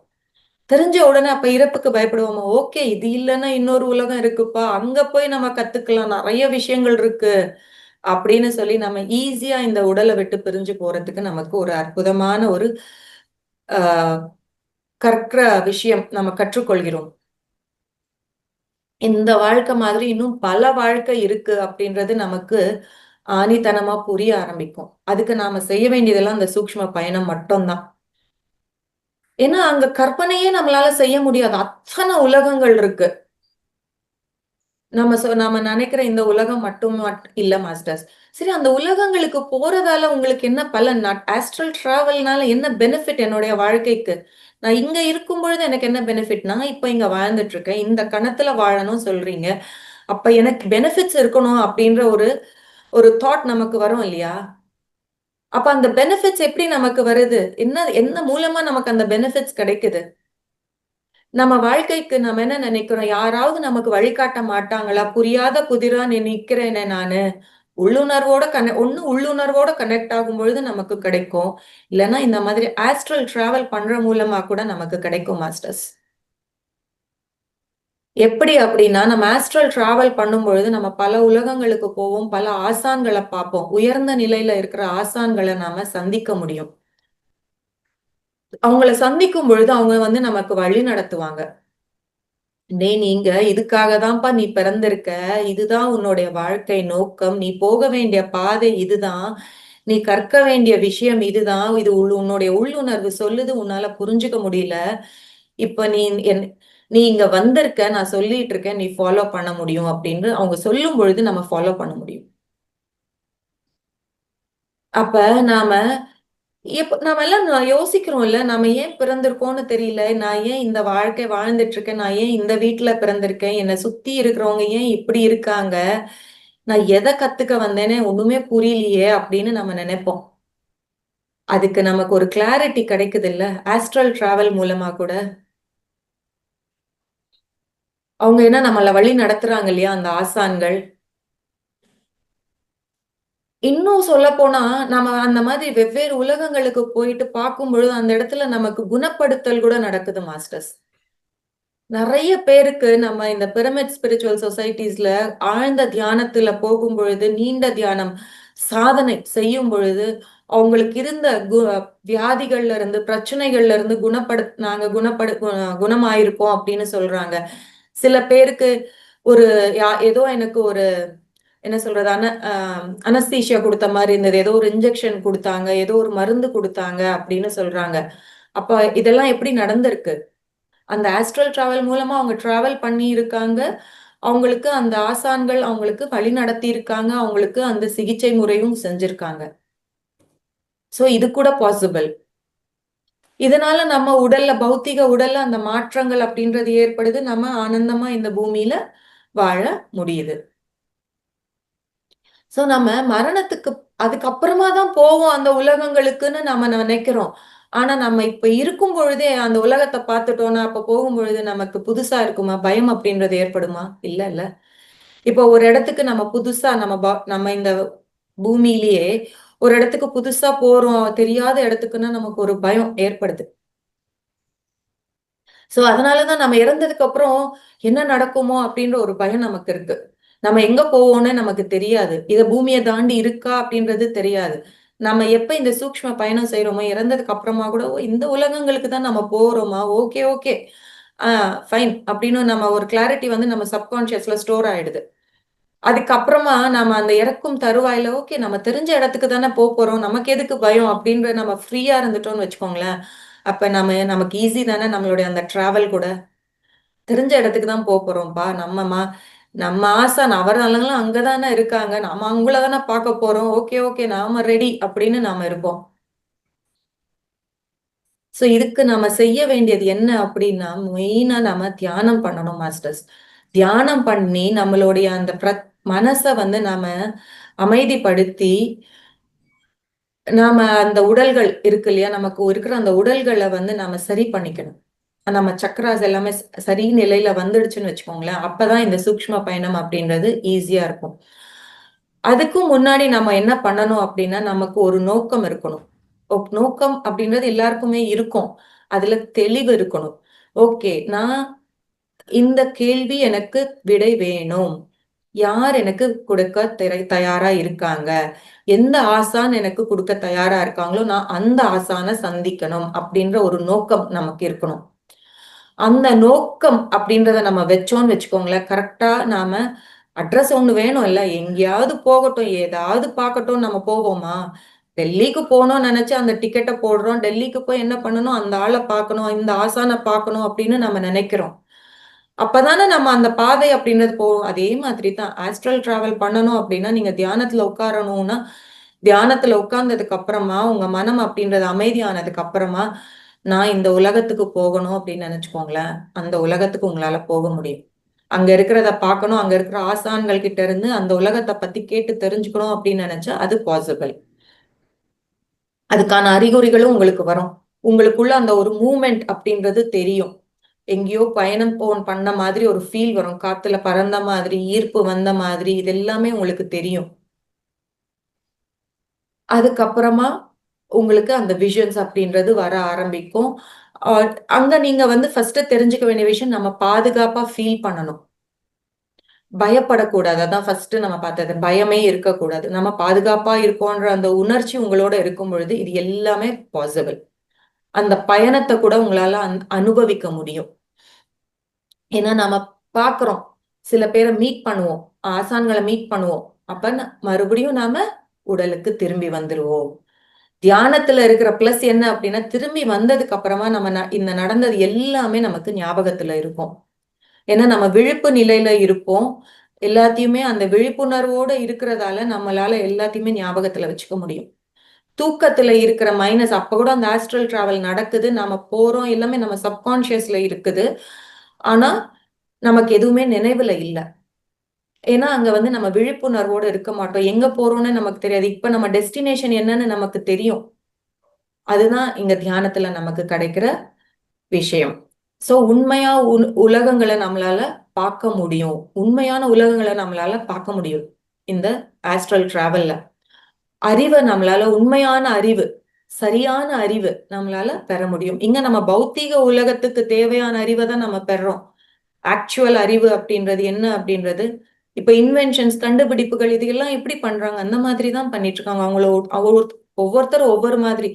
தெரிஞ்ச உடனே அப்ப இறப்புக்கு பயப்படுவோமா? ஓகே, இது இல்லன்னா இன்னொரு உலகம் இருக்குப்பா. அங்க போய் நம்ம கத்துக்கலாம். நெறைய விஷயங்கள் இருக்கு. அப்படின்னு சொல்லி நம்ம ஈஸியா இந்த உடல விட்டு பிரிஞ்சு போறதுக்கு நமக்கு ஒரு அற்புதமான ஒரு அ கற்கிற விஷயம் நம்ம கற்றுக்கொள்கிறோம். இந்த வாழ்க்கை மாதிரி இன்னும் பல வாழ்க்கை இருக்கு அப்படின்றது நமக்கு ஆணித்தனமா புரிய ஆரம்பிக்கும். அதுக்கு நாம செய்ய வேண்டியதெல்லாம் அந்த சூக்ஷ்ம பயணம் மட்டும்தான். ஏன்னா அங்க கற்பனையே நம்மளால செய்ய முடியாது. அத்தன உலகங்கள் இருக்கு. நாம நினைக்கிற இந்த உலகம் மட்டும் இல்ல மாஸ்டர்ஸ். சரி, அந்த உலகங்களுக்கு போறதால உங்களுக்கு என்ன பலன்? ஆஸ்ட்ரல் டிராவல்னால என்ன பெனிஃபிட் என்னுடைய வாழ்க்கைக்கு? நான் இங்க இருக்கும் பொழுது எனக்கு என்ன பெனிஃபிட்? நான் இப்ப இங்க வாழ்ந்துட்டு இருக்கேன். இந்த கணத்துல வாழணும் சொல்றீங்க. அப்ப எனக்கு பெனிஃபிட்ஸ் இருக்கணும் அப்படின்ற ஒரு ஒரு தாட் நமக்கு வரும் இல்லையா? அப்ப அந்த பெனிஃபிட்ஸ் எப்படி நமக்கு வருது? என்ன மூலமா நமக்கு அந்த பெனிஃபிட்ஸ் கிடைக்குது? நம்ம வாழ்க்கைக்கு நம்ம என்ன நினைக்கிறோம்? யாராவது நமக்கு வழிகாட்ட மாட்டாங்களா? புரியாத புதிரா நிக்கிறேனே நானு. உள்ளுணர்வோட கனெக்ட் ஆகும் பொழுது நமக்கு கிடைக்கும். இல்லன்னா இந்த மாதிரி ஆஸ்ட்ரல் டிராவல் பண்ற மூலமா கூட நமக்கு கிடைக்கும் மாஸ்டர்ஸ். எப்படி அப்படின்னா, நம்ம ஆஸ்ட்ரல் டிராவல் பண்ணும்பொழுது நம்ம பல உலகங்களுக்கு போவோம். பல ஆசான்கள பார்ப்போம். உயர்ந்த நிலையில இருக்கிற ஆசான்கள நாம சந்திக்க முடியும். அவங்கள சந்திக்கும் பொழுது அவங்க வந்து நமக்கு வழி நடத்துவாங்க. டேய், நீங்க இதுக்காக தான்ப்பா நீ பிறந்திருக்க. இதுதான் உன்னுடைய வாழ்க்கை நோக்கம். நீ போக வேண்டிய பாதை இதுதான். நீ கற்க வேண்டிய விஷயம் இதுதான். இது உன்னுடைய உள்ளுணர்வு சொல்லுது. உன்னால புரிஞ்சுக்க முடியல. இப்ப என் நீ இங்க வந்திருக்க. நான் சொல்லிட்டு இருக்கேன். நீ ஃபாலோ பண்ண முடியும் அப்படின்னு அவங்க சொல்லும் பொழுது நம்ம ஃபாலோ பண்ண முடியும். அப்ப நாம நாம எல்லாம் யோசிக்கிறோம்ல, நாம ஏன் பிறந்திருக்கோம்னு தெரியல. நான் ஏன் இந்த வாழ்க்கை வாழ்ந்துட்டு இருக்கேன்? நான் ஏன் இந்த வீட்ல பிறந்திருக்கேன்? என்னை சுத்தி இருக்கிறவங்க ஏன் இப்படி இருக்காங்க? நான் எதை கத்துக்க வந்தேனே ஒண்ணுமே புரியலையே அப்படின்னு நம்ம நினைப்போம். அதுக்கு நமக்கு ஒரு கிளாரிட்டி கிடைக்குது இல்ல, ஆஸ்ட்ரல் டிராவல் மூலமா கூட. அவங்க என்ன நம்மள வழி நடத்துறாங்க இல்லையா, அந்த ஆசான்கள். இன்னும் சொல்லப் போனா, நம்ம அந்த மாதிரி வெவ்வேறு உலகங்களுக்கு போயிட்டு பார்க்கும் பொழுது, அந்த இடத்துல நமக்கு குணப்படுத்தல் கூட நடக்குது மாஸ்டர்ஸ். நெறைய பேருக்கு நம்ம இந்த பிரமிட் ஸ்பிரிச்சுவல் சொசைட்டீஸ்ல ஆழ்ந்த தியானத்துல போகும் பொழுது, நீண்ட தியானம் சாதனை செய்யும் பொழுது, அவங்களுக்கு இருந்த வியாதிகள்ல இருந்து, பிரச்சனைகள்ல இருந்து நாங்க குணமாயிருக்கோம் அப்படின்னு சொல்றாங்க. சில பேருக்கு ஒரு ஏதோ எனக்கு ஒரு என்ன சொல்றது? அனஸ்தீசியா குடுத்த மாரி இருந்தது. ஏதோ ஒரு இன்ஜெக்ஷன் குடுத்தாங்க. ஏதோ ஒரு மருந்து குடுத்தாங்க அப்படின்னு சொல்றாங்க. அப்ப இதெல்லாம் எப்படி நடந்திருக்கு? அந்த ஆஸ்ட்ரல் டிராவல் மூலமா அவங்க டிராவல் பண்ணி இருக்காங்க. அவங்களுக்கு அந்த ஆசான்கள் அவங்களுக்கு வழி நடத்தி இருக்காங்க. அவங்களுக்கு அந்த சிகிச்சை முறையும் செஞ்சிருக்காங்க. சோ இது கூட பாசிபிள். இதனால நம்ம பௌத்திக உடல்ல அந்த மாற்றங்கள் அப்படின்றது ஏற்படுது. நம்ம ஆனந்தமா இந்த பூமியில வாழ முடியுது. சோ நம்ம மரணத்துக்கு அதுக்கப்புறமா தான் போவோம் அந்த உலகங்களுக்குன்னு நம்ம நினைக்கிறோம். ஆனா நம்ம இப்ப இருக்கும் பொழுதே அந்த உலகத்த பார்த்துட்டோம்னா, அப்ப போகும்பொழுது நமக்கு புதுசா இருக்குமா? பயம் அப்படின்றது ஏற்படுமா? இல்ல. இப்போ ஒரு இடத்துக்கு நம்ம புதுசா நம்ம இந்த பூமியிலேயே ஒரு இடத்துக்கு புதுசா போறோம், தெரியாத இடத்துக்குன்னா நமக்கு ஒரு பயம் ஏற்படுது. சோ அதனாலதான் நம்ம இறந்ததுக்கு அப்புறம் என்ன நடக்குமோ அப்படின்ற ஒரு பயம் நமக்கு இருக்கு. நம்ம எங்க போவோம்னு நமக்கு தெரியாது. இத பூமியை தாண்டி இருக்கா அப்படின்றது தெரியாது. நம்ம எப்ப இந்த சூக்ஷ்ம பயணம் செய்யறோமோ, இறந்ததுக்கு அப்புறமா கூட "ஓ, இந்த உலகங்களுக்கு தான் நம்ம போறோமா, ஓகே ஓகே ஃபைன்" அப்படின்னு நம்ம ஒரு கிளாரிட்டி வந்து நம்ம சப்கான்சியஸ்ல ஸ்டோர் ஆயிடுது. அதுக்கப்புறமா நாம அந்த இறக்கும் தருவாயில ஓகே நம்ம தெரிஞ்ச இடத்துக்கு தானே போறோம், நமக்கு எதுக்கு பயம் அப்படின்ற நம்ம ஃப்ரீயா இருந்துட்டோம்னு வச்சுக்கோங்களேன். அப்ப நமக்கு ஈஸி தானே நம்மளுடைய அந்த டிராவல் கூட. தெரிஞ்ச இடத்துக்கு தான் போறோம்ப்பா. நம்ம ஆசான் அவரெல்லாம் அங்கதானே இருக்காங்க. நாம அவங்கள தானே பார்க்க போறோம். ஓகே ஓகே நாம ரெடி அப்படின்னு நாம இருப்போம். சோ இதுக்கு நம்ம செய்ய வேண்டியது என்ன அப்படின்னா, மெயினா நம்ம தியானம் பண்ணணும் மாஸ்டர்ஸ். தியானம் பண்ணி நம்மளுடைய அந்த மனச வந்து நாம அமைதிப்படுத்தி, நாம அந்த உடல்கள் இருக்கு இல்லையா? நமக்கு இருக்கிற அந்த உடல்கள வந்து நாம சரி பண்ணிக்கணும். நம்ம சக்ராஸ் எல்லாமே சரி நிலையில வந்துடுச்சுன்னு வச்சுக்கோங்களேன். அப்பதான் இந்த சூக்ஷ்ம பயணம் அப்படின்றது ஈஸியா இருக்கும். அதுக்கும் முன்னாடி நம்ம என்ன பண்ணணும் அப்படின்னா, நமக்கு ஒரு நோக்கம் இருக்கணும். நோக்கம் அப்படின்றது எல்லாருக்குமே இருக்கும். அதுல தெளிவு இருக்கணும். ஓகே, நான் இந்த கேள்வி எனக்கு விடை வேணும். யார் எனக்கு கொடுக்க தயாரா இருக்காங்க? எந்த ஆசான் எனக்கு கொடுக்க தயாரா இருக்காங்களோ, நான் அந்த ஆசான சந்திக்கணும் அப்படின்ற ஒரு நோக்கம் நமக்கு இருக்கணும். அந்த நோக்கம் அப்படின்றத நம்ம வச்சோம்னு வச்சுக்கோங்களேன், கரெக்டா நாம அட்ரஸ் ஒண்ணு வேணும் இல்ல, எங்கேயாவது போகட்டும், ஏதாவது பார்க்கட்டும் நம்ம போவோமா? டெல்லிக்கு போகணும்னு நினைச்சு அந்த டிக்கெட்டை போடுறோம். டெல்லிக்கு போய் என்ன பண்ணணும்? அந்த ஆளை பார்க்கணும், இந்த ஆசானை பார்க்கணும் அப்படின்னு நம்ம நினைக்கிறோம். அப்பதானே நம்ம அந்த பாதை அப்படின்றது போவோம். அதே மாதிரி தான் ஆஸ்ட்ரல் டிராவல் பண்ணணும் அப்படின்னா, நீங்க தியானத்துல உட்காரணும்னா, தியானத்துல உட்கார்ந்ததுக்கு அப்புறமா உங்க மனம் அப்படின்றது அமைதியானதுக்கு அப்புறமா, நான் இந்த உலகத்துக்கு போகணும் அப்படின்னு நினைச்சுக்கோங்களேன். அந்த உலகத்துக்கு உங்களால போக முடியும். அங்க இருக்கிறத பார்க்கணும், அங்க இருக்கிற ஆசான்கள் கிட்ட இருந்து அந்த உலகத்தை பத்தி கேட்டு தெரிஞ்சுக்கணும் அப்படின்னு நினைச்சா அது பாசிபிள். அதுக்கான அறிகுறிகளும் உங்களுக்கு வரும். உங்களுக்குள்ள அந்த ஒரு மூமெண்ட் அப்படின்றது தெரியும். எங்கேயோ பயணம் பண்ண மாதிரி ஒரு ஃபீல் வரும். காத்துல பறந்த மாதிரி, ஈர்ப்பு வந்த மாதிரி, இது எல்லாமே உங்களுக்கு தெரியும். அதுக்கப்புறமா உங்களுக்கு அந்த விஷன்ஸ் அப்படின்றது வர ஆரம்பிக்கும். அங்க நீங்க வந்து ஃபர்ஸ்ட் தெரிஞ்சுக்க வேண்டிய விஷயம், நம்ம பாதுகாப்பா ஃபீல் பண்ணணும். பயப்படக்கூடாது. அதான் ஃபர்ஸ்ட் நம்ம பார்த்தது. பயமே இருக்கக்கூடாது. நம்ம பாதுகாப்பா இருக்கோன்ற அந்த உணர்ச்சி உங்களோட இருக்கும் பொழுது, இது எல்லாமே பாசிபிள். அந்த பயணத்தை கூட உங்களால அனுபவிக்க முடியும். ஏன்னா நாம பாக்குறோம். சில பேரை மீட் பண்ணுவோம். ஆசான்களை மீட் பண்ணுவோம். அப்ப மறுபடியும் நாம உடலுக்கு திரும்பி வந்துருவோம். தியானத்துல இருக்கிற பிளஸ் என்ன அப்படின்னா, திரும்பி வந்ததுக்கு அப்புறமா நம்ம இந்த நடந்தது எல்லாமே நமக்கு ஞாபகத்துல இருக்கும். ஏன்னா நம்ம விழிப்பு நிலையில இருப்போம். எல்லாத்தையுமே அந்த விழிப்புணர்வோட இருக்கிறதால நம்மளால எல்லாத்தையுமே ஞாபகத்துல வச்சுக்க முடியும். தூக்கத்துல இருக்கிற மைனஸ் அப்ப கூட அந்த ஆஸ்ட்ரல் டிராவல் நடக்குது. நாம போறோம். எல்லாமே நம்ம சப்கான்சியஸ்ல இருக்குது. ஆனா நமக்கு எதுவுமே நினைவுல இல்ல. ஏன்னா அங்க வந்து நம்ம விழிப்புணர்வோட இருக்க மாட்டோம். எங்க போறோம்னு நமக்கு தெரியாது. இப்ப நம்ம டெஸ்டினேஷன் என்னன்னு நமக்கு தெரியும். அதுதான் இங்க தியானத்துல நமக்கு கிடைக்கிற விஷயம். சோ உண்மையா உலகங்களை நம்மளால பார்க்க முடியும். உண்மையான உலகங்களை நம்மளால பார்க்க முடியும் இந்த ஆஸ்ட்ரல் டிராவல்ல. அறிவை நம்மளால உண்மையான அறிவு, சரியான அறிவு நம்மளால பெற முடியும். இங்க நம்ம பௌத்தீக உலகத்துக்கு தேவையான அறிவை தான் நம்ம பெறோம். ஆக்சுவல் அறிவு அப்படின்றது என்ன அப்படின்றது இப்ப இன்வென்ஷன்ஸ் கண்டுபிடிப்புகள் இது எல்லாம் எப்படி பண்றாங்க? அந்த மாதிரி தான் பண்ணிட்டு இருக்காங்க. ஒவ்வொருத்தரும் ஒவ்வொரு மாதிரி.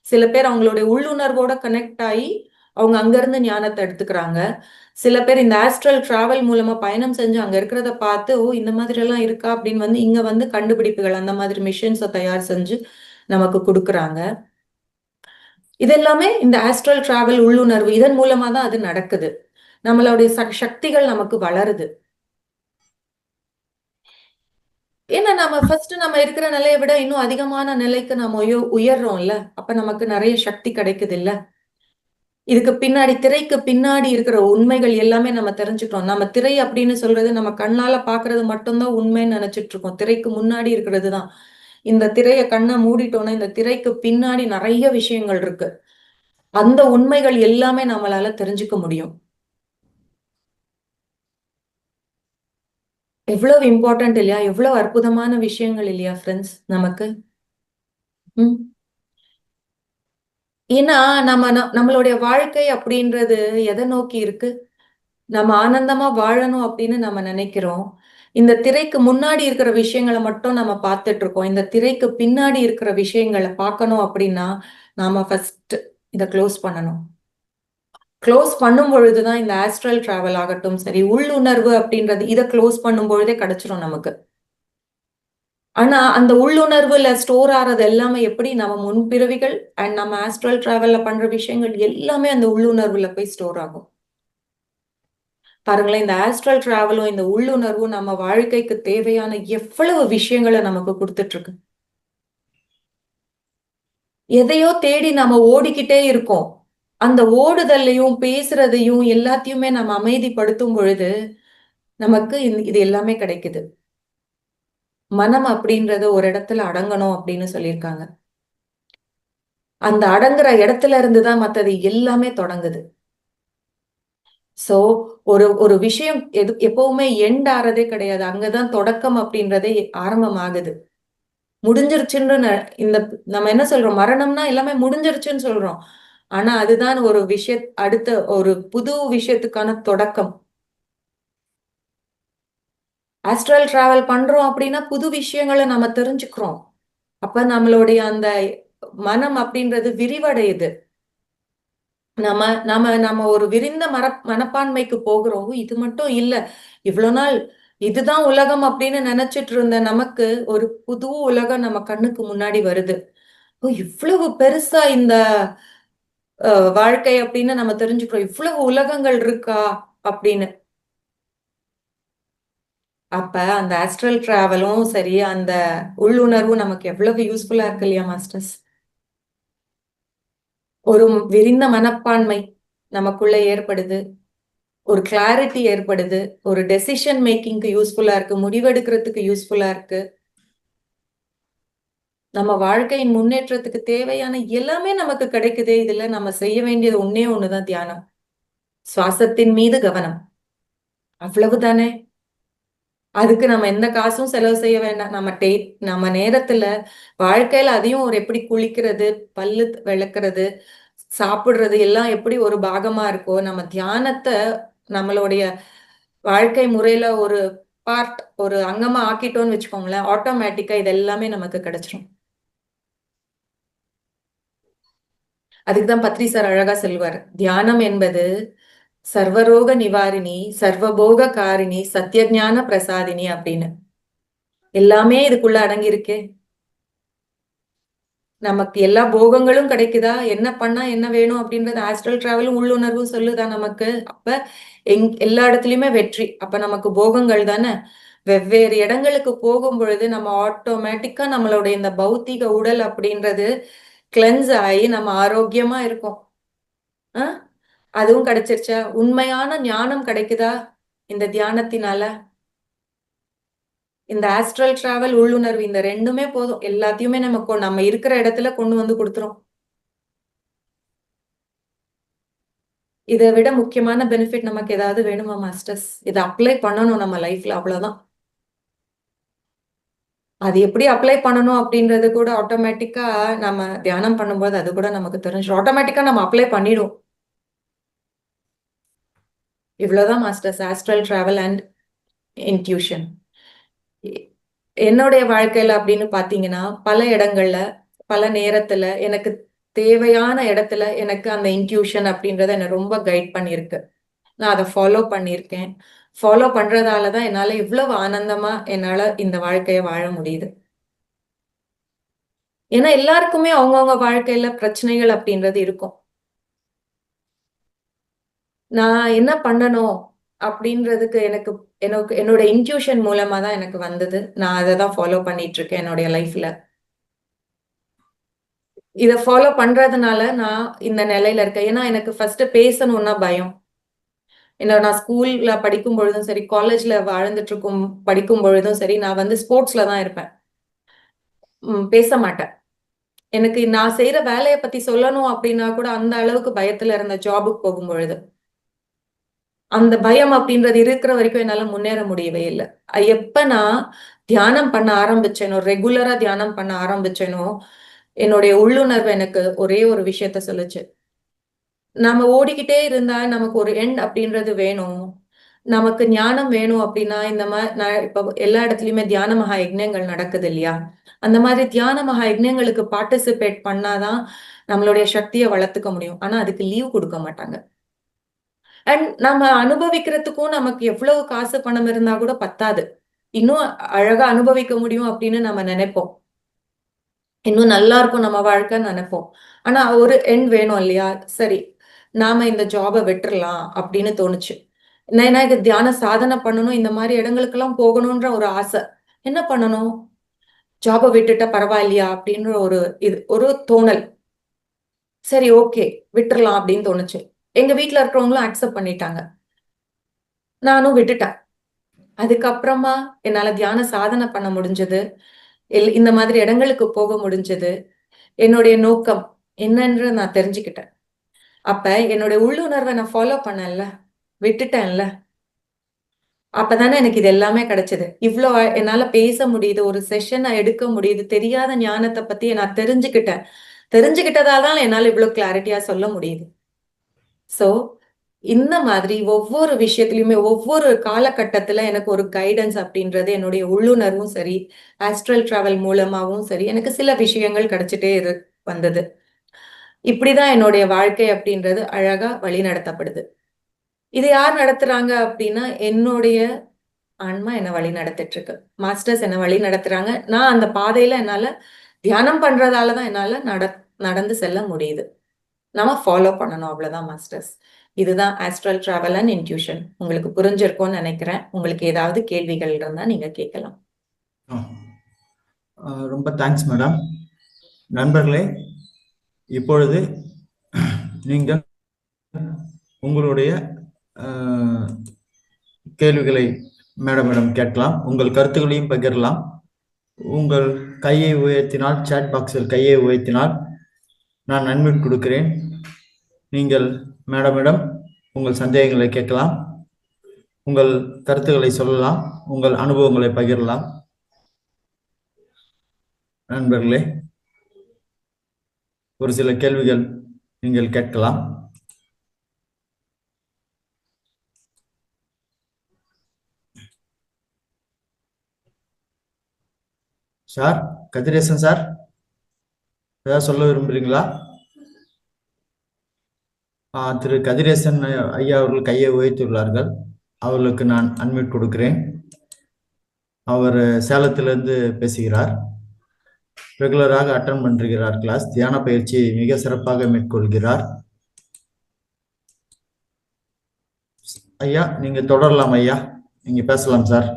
சில பேர் அவங்களுடைய உள்ளுணர்வோட கனெக்ட் ஆகி அவங்க அங்க இருந்து ஞானத்தை எடுத்துக்கிறாங்க. சில பேர் இந்த ஆஸ்ட்ரல் டிராவல் மூலமா பயணம் செஞ்சு அங்க இருக்கிறத பார்த்து ஓ இந்த மாதிரி எல்லாம் இருக்கா அப்படின்னு வந்து இங்க வந்து கண்டுபிடிப்புகள் அந்த மாதிரி மிஷின்ஸை தயார் செஞ்சு நமக்கு கொடுக்குறாங்க. இதெல்லாமே இந்த ஆஸ்ட்ரல் டிராவல் உள்ளுணர்வு இதன் மூலமா தான் அது நடக்குது. நம்மளுடைய சக்திகள் நமக்கு வளருது. ஏன்னா நம்ம ஃபர்ஸ்ட் நம்ம இருக்கிற நிலையை விட இன்னும் அதிகமான நிலைக்கு நம்ம உயர்றோம்ல. அப்ப நமக்கு நிறைய சக்தி கிடைக்குது இல்ல. இதுக்கு பின்னாடி திரைக்கு பின்னாடி இருக்கிற உண்மைகள் எல்லாமே நம்ம தெரிஞ்சுக்கிறோம். நம்ம திரை அப்படின்னு சொல்றது நம்ம கண்ணால பாக்குறது மட்டும்தான் உண்மைன்னு நினைச்சிட்டு இருக்கோம். திரைக்கு முன்னாடி இருக்கிறது தான். இந்த திரைய கண்ணை மூடிட்டோம்னா இந்த திரைக்கு பின்னாடி நிறைய விஷயங்கள் இருக்கு. அந்த உண்மைகள் எல்லாமே நம்மளால தெரிஞ்சுக்க முடியும். எவ்வளவு இம்பார்ட்டன்ட் இல்லையா? எவ்வளவு அற்புதமான விஷயங்கள் இல்லையா ஃப்ரெண்ட்ஸ் நமக்கு? ம். ஏன்னா நம்மளுடைய வாழ்க்கை அப்படின்றது எதை நோக்கி இருக்கு? நம்ம ஆனந்தமா வாழணும் அப்படின்னு நம்ம நினைக்கிறோம். இந்த திரைக்கு முன்னாடி இருக்கிற விஷயங்களை மட்டும் நம்ம பார்த்துட்டு இருக்கோம். இந்த திரைக்கு பின்னாடி இருக்கிற விஷயங்களை பார்க்கணும் அப்படின்னா நாம ஃபர்ஸ்ட் இதை க்ளோஸ் பண்ணணும். க்ளோஸ் பண்ணும் பொழுதுதான் இந்த ஆஸ்ட்ரல் டிராவல் ஆகட்டும் சரி, உள்ளுணர்வு அப்படின்றது இதை க்ளோஸ் பண்ணும் பொழுதே கிடைச்சிரும் நமக்கு. ஆனா அந்த உள்ளுணர்வுல ஸ்டோர் ஆறது எல்லாமே எப்படி நம்ம முன்பிறவிகள் அண்ட் நம்ம ஆஸ்ட்ரல் டிராவல்ல பண்ற விஷயங்கள் எல்லாமே அந்த உள்ளுணர்வுல போய் ஸ்டோர் ஆகும். பாருங்களேன், இந்த ஆஸ்ட்ரல் டிராவலும் இந்த உள்ளுணர்வும் நம்ம வாழ்க்கைக்கு தேவையான எவ்வளவு விஷயங்களை நமக்கு கொடுத்துட்டு இருக்கு. எதையோ தேடி நம்ம ஓடிக்கிட்டே இருக்கோம். அந்த ஓடுதல்லையும் பேசுறதையும் எல்லாத்தையுமே நம்ம அமைதிப்படுத்தும் பொழுது நமக்கு இது எல்லாமே கிடைக்குது. மனம் அப்படின்றது ஒரு இடத்துல அடங்கணும் அப்படின்னு சொல்லியிருக்காங்க. அந்த அடங்குற இடத்துல இருந்துதான் மத்தது எல்லாமே தொடங்குது. சோ ஒரு ஒரு விஷயம் எப்பவுமே எண்ட் ஆறதே கிடையாது. அங்கதான் தொடக்கம் அப்படின்றதே ஆரம்பமாகுது. முடிஞ்சிருச்சுன்னு இந்த நம்ம என்ன சொல்றோம், மரணம்னா எல்லாமே முடிஞ்சிருச்சுன்னு சொல்றோம். ஆனா அதுதான் ஒரு அடுத்த ஒரு புது விஷயத்துக்கான தொடக்கம். ஆஸ்ட்ரல் டிராவல் பண்றோம் அப்படின்னா புது விஷயங்களை நம்ம தெரிஞ்சுக்கிறோம். அப்ப நம்மளுடைய அந்த மனம் அப்படின்றது விரிவடையுது. நம்ம நம்ம நம்ம ஒரு விரிந்த மனப்பான்மைக்கு போகிறோம். இது மட்டும் இல்ல, இவ்வளவு நாள் இதுதான் உலகம் அப்படின்னு நினைச்சிட்டு இருந்த நமக்கு ஒரு புது உலகம் நம்ம கண்ணுக்கு முன்னாடி வருது. இவ்வளவு பெருசா இந்த வாழ்க்கை அப்படின்னு நம்ம தெரிஞ்சுக்கிறோம். இவ்வளவு உலகங்கள் இருக்கா அப்படின்னு. அப்ப அந்த ஆஸ்ட்ரல் டிராவலும் சரி, அந்த உள்ளுணர்வும் நமக்கு எவ்வளவு யூஸ்ஃபுல்லா இருக்கு இல்லையா மாஸ்டர்ஸ்? ஒரு விரிந்த மனப்பான்மை நமக்குள்ள ஏற்படுது. ஒரு கிளாரிட்டி ஏற்படுது. ஒரு டெசிஷன் மேக்கிங்க்கு யூஸ்ஃபுல்லா இருக்கு. முடிவெடுக்கிறதுக்கு யூஸ்ஃபுல்லா இருக்கு. நம்ம வாழ்க்கையின் முன்னேற்றத்துக்கு தேவையான எல்லாமே நமக்கு கிடைக்குது. இதுல நம்ம செய்ய வேண்டியது ஒண்ணே ஒண்ணுதான், தியானம். சுவாசத்தின் மீது கவனம். அவ்வளவுதானே. அதுக்கு நம்ம எந்த காசும் செலவு செய்ய வேண்டாம். நம்ம நேரத்துல வாழ்க்கையில அதையும் ஒரு எப்படி குளிக்கிறது, பல்லு விளக்குறது, சாப்பிடுறது எல்லாம் எப்படி ஒரு பாகமா இருக்கோ, நம்ம தியானத்தை நம்மளுடைய வாழ்க்கை முறையில ஒரு பார்ட், ஒரு அங்கமா ஆக்கிட்டோம்னு வச்சுக்கோங்களேன், ஆட்டோமேட்டிக்கா இது எல்லாமே நமக்கு கிடைச்சிரும். அதுக்குதான் பத்ரி சார் அழகா சொல்லுவார், தியானம் என்பது சர்வரோக நிவாரிணி, சர்வபோக காரிணி, சத்தியஞான பிரசாதினி அப்படின்னு. எல்லாமே இதுக்குள்ள அடங்கி இருக்கே. நமக்கு எல்லா போகங்களும் கிடைக்குதா, என்ன பண்ணா என்ன வேணும் அப்படின்றது ஆஸ்ட்ரல் டிராவலும் உள்ளுணர்வும் சொல்லுதா நமக்கு. அப்ப எல்லா இடத்துலயுமே வெற்றி. அப்ப நமக்கு போகங்கள் தானே. வெவ்வேறு இடங்களுக்கு போகும் பொழுது நம்ம ஆட்டோமேட்டிக்கா நம்மளுடைய இந்த பௌத்திக உடல் அப்படின்றது கிளென்ஸ் ஆகி நம்ம ஆரோக்கியமா இருக்கும். அதுவும் கிடைச்சிருச்சா? உண்மையான ஞானம் கிடைக்குதா இந்த தியானத்தினால? இந்த ஆஸ்ட்ரல் டிராவல், உள்ளுணர்வு, இந்த ரெண்டுமே போதும். எல்லாத்தையுமே நம்ம இருக்கிற இடத்துல கொண்டு வந்து கொடுத்துரும். இதை விட முக்கியமான பெனிஃபிட் நமக்கு ஏதாவது வேணுமா மாஸ்டர்ஸ்? இதை அப்ளை பண்ணணும் நம்ம லைஃப்ல, அவ்வளவுதான். அது எப்படி அப்ளை பண்ணணும் அப்படின்றது கூட ஆட்டோமேட்டிக்கா நம்ம தியானம் பண்ணும்போது அது கூட நமக்கு தெரிஞ்சிடும். ஆட்டோமேட்டிக்கா நம்ம அப்ளை பண்ணிடும். இவ்வளவுதான் masters, astral travel and intuition. என்னுடைய வாழ்க்கையில அப்படின்னு பாத்தீங்கன்னா, பல இடங்கள்ல பல நேரத்துல எனக்கு தேவையான இடத்துல எனக்கு அந்த இன்ட்யூஷன் அப்படின்றத என்ன ரொம்ப கைட் பண்ணிருக்கு. நான் அதை ஃபாலோ பண்ணியிருக்கேன். ஃபாலோ பண்றதாலதான் என்னால இவ்வளவு ஆனந்தமா என்னால இந்த வாழ்க்கைய வாழ முடியுது. ஏன்னா எல்லாருக்குமே அவங்கவுங்க வாழ்க்கையில பிரச்சனைகள் அப்படின்றது இருக்கும். நான் என்ன பண்ணணும் அப்படின்றதுக்கு எனக்கு எனக்கு என்னோட இன்ட்யூஷன் மூலமா தான் எனக்கு வந்தது. நான் அதை தான் ஃபாலோ பண்ணிட்டு இருக்கேன் என்னுடைய லைஃப்ல. இதை ஃபாலோ பண்றதுனால நான் இந்த நிலையில இருக்கேன். ஏன்னா எனக்கு ஃபர்ஸ்ட் பேசணும்னா பயம். நான் ஸ்கூல்ல படிக்கும் பொழுதும் சரி, காலேஜ்ல படிக்கும் பொழுதும் சரி, நான் வந்து ஸ்போர்ட்ஸ்ல தான் இருப்பேன். பேச மாட்டேன். எனக்கு நான் செய்யற வேலையை பத்தி சொல்லணும் அப்படின்னா கூட அந்த அளவுக்கு பயத்துல இருந்த ஜாபுக்கு போகும் பொழுது. அந்த பயம் அப்படின்றது இருக்கிற வரைக்கும் என்னால முன்னேற முடியவே இல்லை. எப்ப நான் தியானம் பண்ண ஆரம்பிச்சேனோ, ரெகுலரா தியானம் பண்ண ஆரம்பிச்சேனோ, என்னுடைய உள்ளுணர்வு எனக்கு ஒரே ஒரு விஷயத்த சொல்லுச்சு. நாம ஓடிக்கிட்டே இருந்தா நமக்கு ஒரு எண்ட் அப்படின்றது வேணும். நமக்கு ஞானம் வேணும் அப்படின்னா இந்த மாதிரி நான் இப்ப எல்லா இடத்துலயுமே தியான மகா யஜ்ஞங்கள் நடக்குது இல்லையா? அந்த மாதிரி தியான மகா யஜ்ஞங்களுக்கு பார்ட்டிசிபேட் பண்ணாதான் நம்மளுடைய சக்தியை வளர்த்துக்க முடியும். ஆனா அதுக்கு லீவ் கொடுக்க மாட்டாங்க. அண்ட் நம்ம அனுபவிக்கிறதுக்கும் நமக்கு எவ்வளவு காசு பணம் இருந்தா கூட பத்தாது. இன்னும் அழகா அனுபவிக்க முடியும் அப்படின்னு நம்ம நினைப்போம். இன்னும் நல்லா இருக்கும் நம்ம வாழ்க்கைன்னு நினைப்போம். ஆனா ஒரு எண்ட் வேணும் இல்லையா? சரி, நாம இந்த ஜாபை விட்டுறலாம் அப்படின்னு தோணுச்சு. ஏன்னா இது தியான சாதனை பண்ணணும், இந்த மாதிரி இடங்களுக்கெல்லாம் போகணும்ன்ற ஒரு ஆசை. என்ன பண்ணணும்? ஜாபை விட்டுட்டா பரவாயில்லையா அப்படின்ற ஒரு தோணல். சரி, ஓகே, விட்டுறலாம் அப்படின்னு தோணுச்சு. எங்க வீட்ல இருக்கிறவங்களும் அக்செப்ட் பண்ணிட்டாங்க. நானும் விட்டுட்டேன். அதுக்கப்புறமா என்னால தியான சாதனை பண்ண முடிஞ்சது. இந்த மாதிரி இடங்களுக்கு போக முடிஞ்சது. என்னுடைய நோக்கம் என்னன்னு நான் தெரிஞ்சுக்கிட்டேன். அப்ப என்னுடைய உள்ளுணர்வை நான் ஃபாலோ பண்ணேன்ல, விட்டுட்டேன்ல, அப்பதானே எனக்கு இது எல்லாமே கிடைச்சது. இவ்ளோ என்னால பேச முடியுது, ஒரு செஷனை எடுக்க முடியுது, தெரியாத ஞானத்தை பத்தி நான் தெரிஞ்சுக்கிட்டேன். தெரிஞ்சுக்கிட்டதால தான் என்னால இவ்வளவு கிளாரிட்டியா சொல்ல முடியுது. சோ இந்த மாதிரி ஒவ்வொரு விஷயத்திலயுமே ஒவ்வொரு காலகட்டத்துல எனக்கு ஒரு கைடன்ஸ் அப்படின்றது என்னுடைய உள்ளுணர்வும் சரி, ஆஸ்ட்ரல் டிராவல் மூலமாவும் சரி, எனக்கு சில விஷயங்கள் கிடைச்சிட்டே வந்தது. இப்படிதான் என்னுடைய வாழ்க்கை அப்படின்றது அழகா வழி நடத்தப்படுது. இது யார் நடத்துறாங்க அப்படின்னா, என்னுடைய ஆன்மா என்ன வழி நடத்திட்டு இருக்கு. மாஸ்டர்ஸ் என்ன வழி நடத்துறாங்க. நான் அந்த பாதையில என்னால தியானம் பண்றதாலதான் என்னால நடந்து செல்ல முடியுது. நாம ஃபாலோ பண்ணணும், அவ்வளவுதான் மாஸ்டர்ஸ். இதுதான் ஆஸ்ட்ரல் டிராவல் அண்ட் இன்ட்யூஷன். உங்களுக்கு புரிஞ்சிருக்கும்னு நினைக்கிறேன். உங்களுக்கு ஏதாவது கேள்விகள் இருந்தா நீங்க கேட்கலாம். ரொம்ப தேங்க்ஸ் மேடம். நண்பர்களே, இப்பொழுது நீங்கள் உங்களுடைய கேள்விகளை மேடமிடம் கேட்கலாம். உங்கள் கருத்துக்களையும் பகிரலாம். உங்கள் கையை உயர்த்தினால், சாட் பாக்ஸில் கையை உயர்த்தினால் நான் அன்மியூட் கொடுக்கிறேன். நீங்கள் மேடமிடம் உங்கள் சந்தேகங்களை கேட்கலாம், உங்கள் கருத்துக்களை சொல்லலாம், உங்கள் அனுபவங்களை பகிரலாம். நண்பர்களே, ஒரு சில கேள்விகள் நீங்கள் கேட்கலாம். சார், கதிரேசன் சார், ஏதாவது சொல்ல விரும்புறீங்களா? திரு கதிரேசன் ஐயா அவர்கள் கையை உயர்த்தியுள்ளார்கள். அவர்களுக்கு நான் அன்மியூட் கொடுக்கிறேன். அவர் சேலத்திலிருந்து பேசுகிறார். ரெகுலராக அட்டன் பண்றார் கிளாஸ். தியான பயிற்சி மிக சிறப்பாக மேற்கொள்கிறார். ஐயா, நீங்க தொடரலாம். ஐயா, நீங்க பேசலாம் சார்.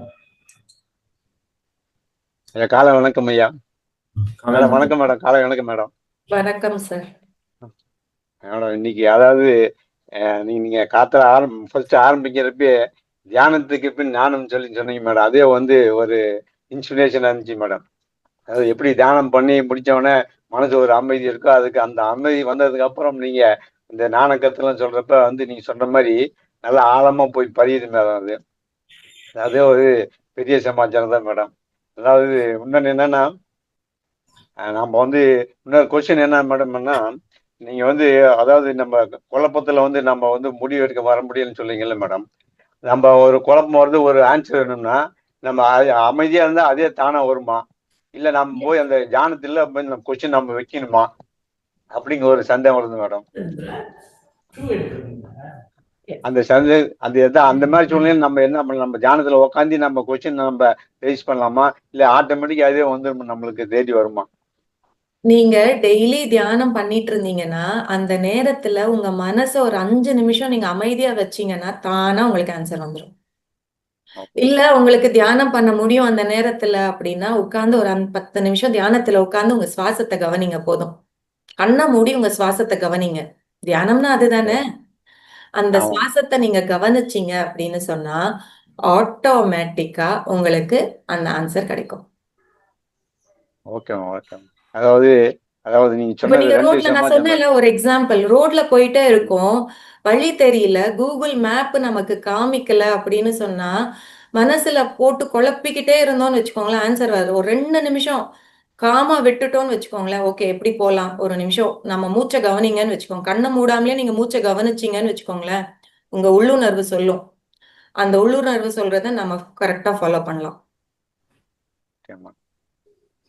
காலை வணக்கம் ஐயா. வணக்கம் மேடம். காலை வணக்கம் மேடம். வணக்கம் சார். மேடம், இன்னைக்கு அதாவது நீங்க காத்தல ஃபர்ஸ்ட் ஆரம்பிக்கிறப்ப தியானத்துக்கு பின் ஞானம் சொன்னீங்க மேடம். அதே வந்து ஒரு இன்ஸ்பிரேஷன் இருந்துச்சு மேடம். அதாவது எப்படி தியானம் பண்ணி முடிச்சவொடனே மனசு ஒரு அமைதி இருக்கோ, அதுக்கு அந்த அமைதி வந்ததுக்கு அப்புறம் நீங்க இந்த ஞான கருத்துலாம் சொல்றப்ப வந்து நீங்க சொல்ற மாதிரி நல்லா ஆழமா போய் பதியுது மேடம். அதே ஒரு பெரிய சமாச்சாரம் தான் மேடம். அதாவது இன்னொன்று என்னன்னா, நம்ம வந்து இன்னொரு கொஸ்டின் என்ன மேடம்னா, நீங்க வந்து அதாவது நம்ம குழப்பத்துல வந்து நம்ம வந்து முடிவு எடுக்க வர முடியும்னு சொல்லிங்கல்ல மேடம். நம்ம ஒரு குழப்பம் வருது, ஒரு ஆன்சர் வேணும்னா நம்ம அமைதியா இருந்தா அதே தானா வருமா, இல்ல நம்ம போய் அந்த தியானத்துல நம்ம கொஸ்டின் நம்ம வைக்கணுமா அப்படிங்கிற ஒரு சந்தேகம் வருது மேடம். அந்த சந்தேகம் அந்த மாதிரி சூழ்நிலை நம்ம என்ன பண்ணலாம்? நம்ம தியானத்துல உட்காந்து நம்ம கொஸ்டின் நம்ம ரைஸ் பண்ணலாமா, இல்ல ஆட்டோமேட்டிக்கா அதே வந்து நம்மளுக்கு தேடி வருமா? நீங்க டெய்லி தியானம் பண்ணிட்டு இருந்தீங்கன்னா அந்த நேரத்துல உங்க மனச ஒரு 5 நிமிஷம் நீங்க அமைதியா வச்சீங்கன்னா தானா உங்களுக்கு ஆன்சர் வந்துடும். இல்ல உங்களுக்கு தியானம் பண்ண முடியும் அந்த நேரத்துல அப்படின்னா உட்கார்ந்து ஒரு 10 நிமிஷம் தியானத்துல உட்கார்ந்து உங்க சுவாசத்தை கவனிங்க. போதும். கண்ணை மூடி உங்க சுவாசத்தை கவனிங்க. தியானம்னா அதுதானே. அந்த சுவாசத்தை நீங்க கவனிச்சீங்க அப்படின்னு சொன்னா ஆட்டோமேட்டிக்கா உங்களுக்கு அந்த ஆன்சர் கிடைக்கும். Okay okay. அதாவது நீங்க சொன்னது ரோட்ல நான் சொன்னேன்ல ஒரு எக்ஸாம்பிள். ரோட்ல போயிட்டே இருக்கோம், வழி தெரியல, கூகுள் மேப் நமக்கு காமிக்கல அப்படின்னு சொன்னா மனசுல போட்டு குழப்பிக்கிட்டே இருந்தோம்னு வச்சுக்கோங்களேன், ஆன்சர் வரும். ஒரு 2 நிமிஷம் காமா விட்டுட்டோம்னு வச்சுக்கோங்களேன். ஓகே, எப்படி போலாம், ஒரு நிமிஷம் நம்ம மூச்சை கவனிங்கன்னு வச்சுக்கோங்க. கண்ணை மூடாமலே நீங்க மூச்சை கவனிச்சீங்கன்னு வச்சுக்கோங்களேன், உங்க உள்ளுணர்வு சொல்லும். அந்த உள்ளுணர்வு சொல்றத நம்ம கரெக்டா ஃபாலோ பண்ணலாம். ஓகேம்மா.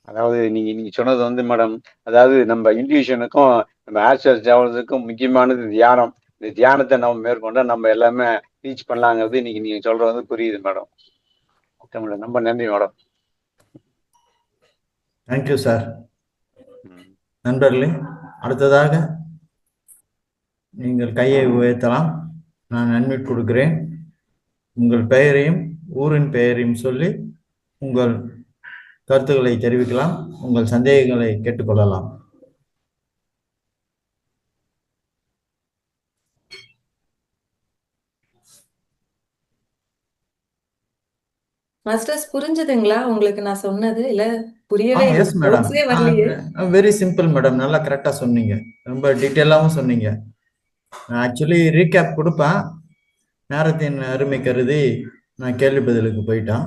அதாவது நீங்க நீங்க சொன்னது வந்து மேடம், அதாவது நம்ம இன்ட்யூஷனுக்கும் நம்ம ஆக்சஸ் ஆகிறதுக்கும் முக்கியமானது தியானம். இந்த தியானத்தை நம்ம மேற்கொண்டா நம்ம எல்லாமே ரீச் பண்ணலாங்கிறது இன்னைக்கு நீங்க சொல்றது வந்து புரியுது மேடம். ஓகே மேடம், ரொம்ப நன்றி மேடம். Thank you sir. நண்பர்களே, அடுத்ததாக நீங்கள் கையை உயர்த்தலாம். நான் அன்மியூட் கொடுக்கிறேன். உங்கள் பெயரையும் ஊரின் பெயரையும் சொல்லி உங்கள் கருத்துக்களை தெரிவிக்கலாம், உங்கள் சந்தேகங்களை கேட்டுக்கொள்ளலாம். மாஸ்டர்ஸ், புரிஞ்சுதுங்களா உங்களுக்கு நான் சொன்னது? இல்ல புரியவே இல்லை, எஸ் மேடம். டவுட்ஸே வரலையே. Very simple madam. நல்லா கரெக்டா சொன்னீங்க, ரொம்ப டீட்டெயிலாகவும் சொன்னீங்க. நான் ஆக்சுவலி ரீகேப் கொடுப்பேன், நேரத்தின் அருமை கருதி நான் கேள்வி பதிலுக்கு போயிட்டேன்.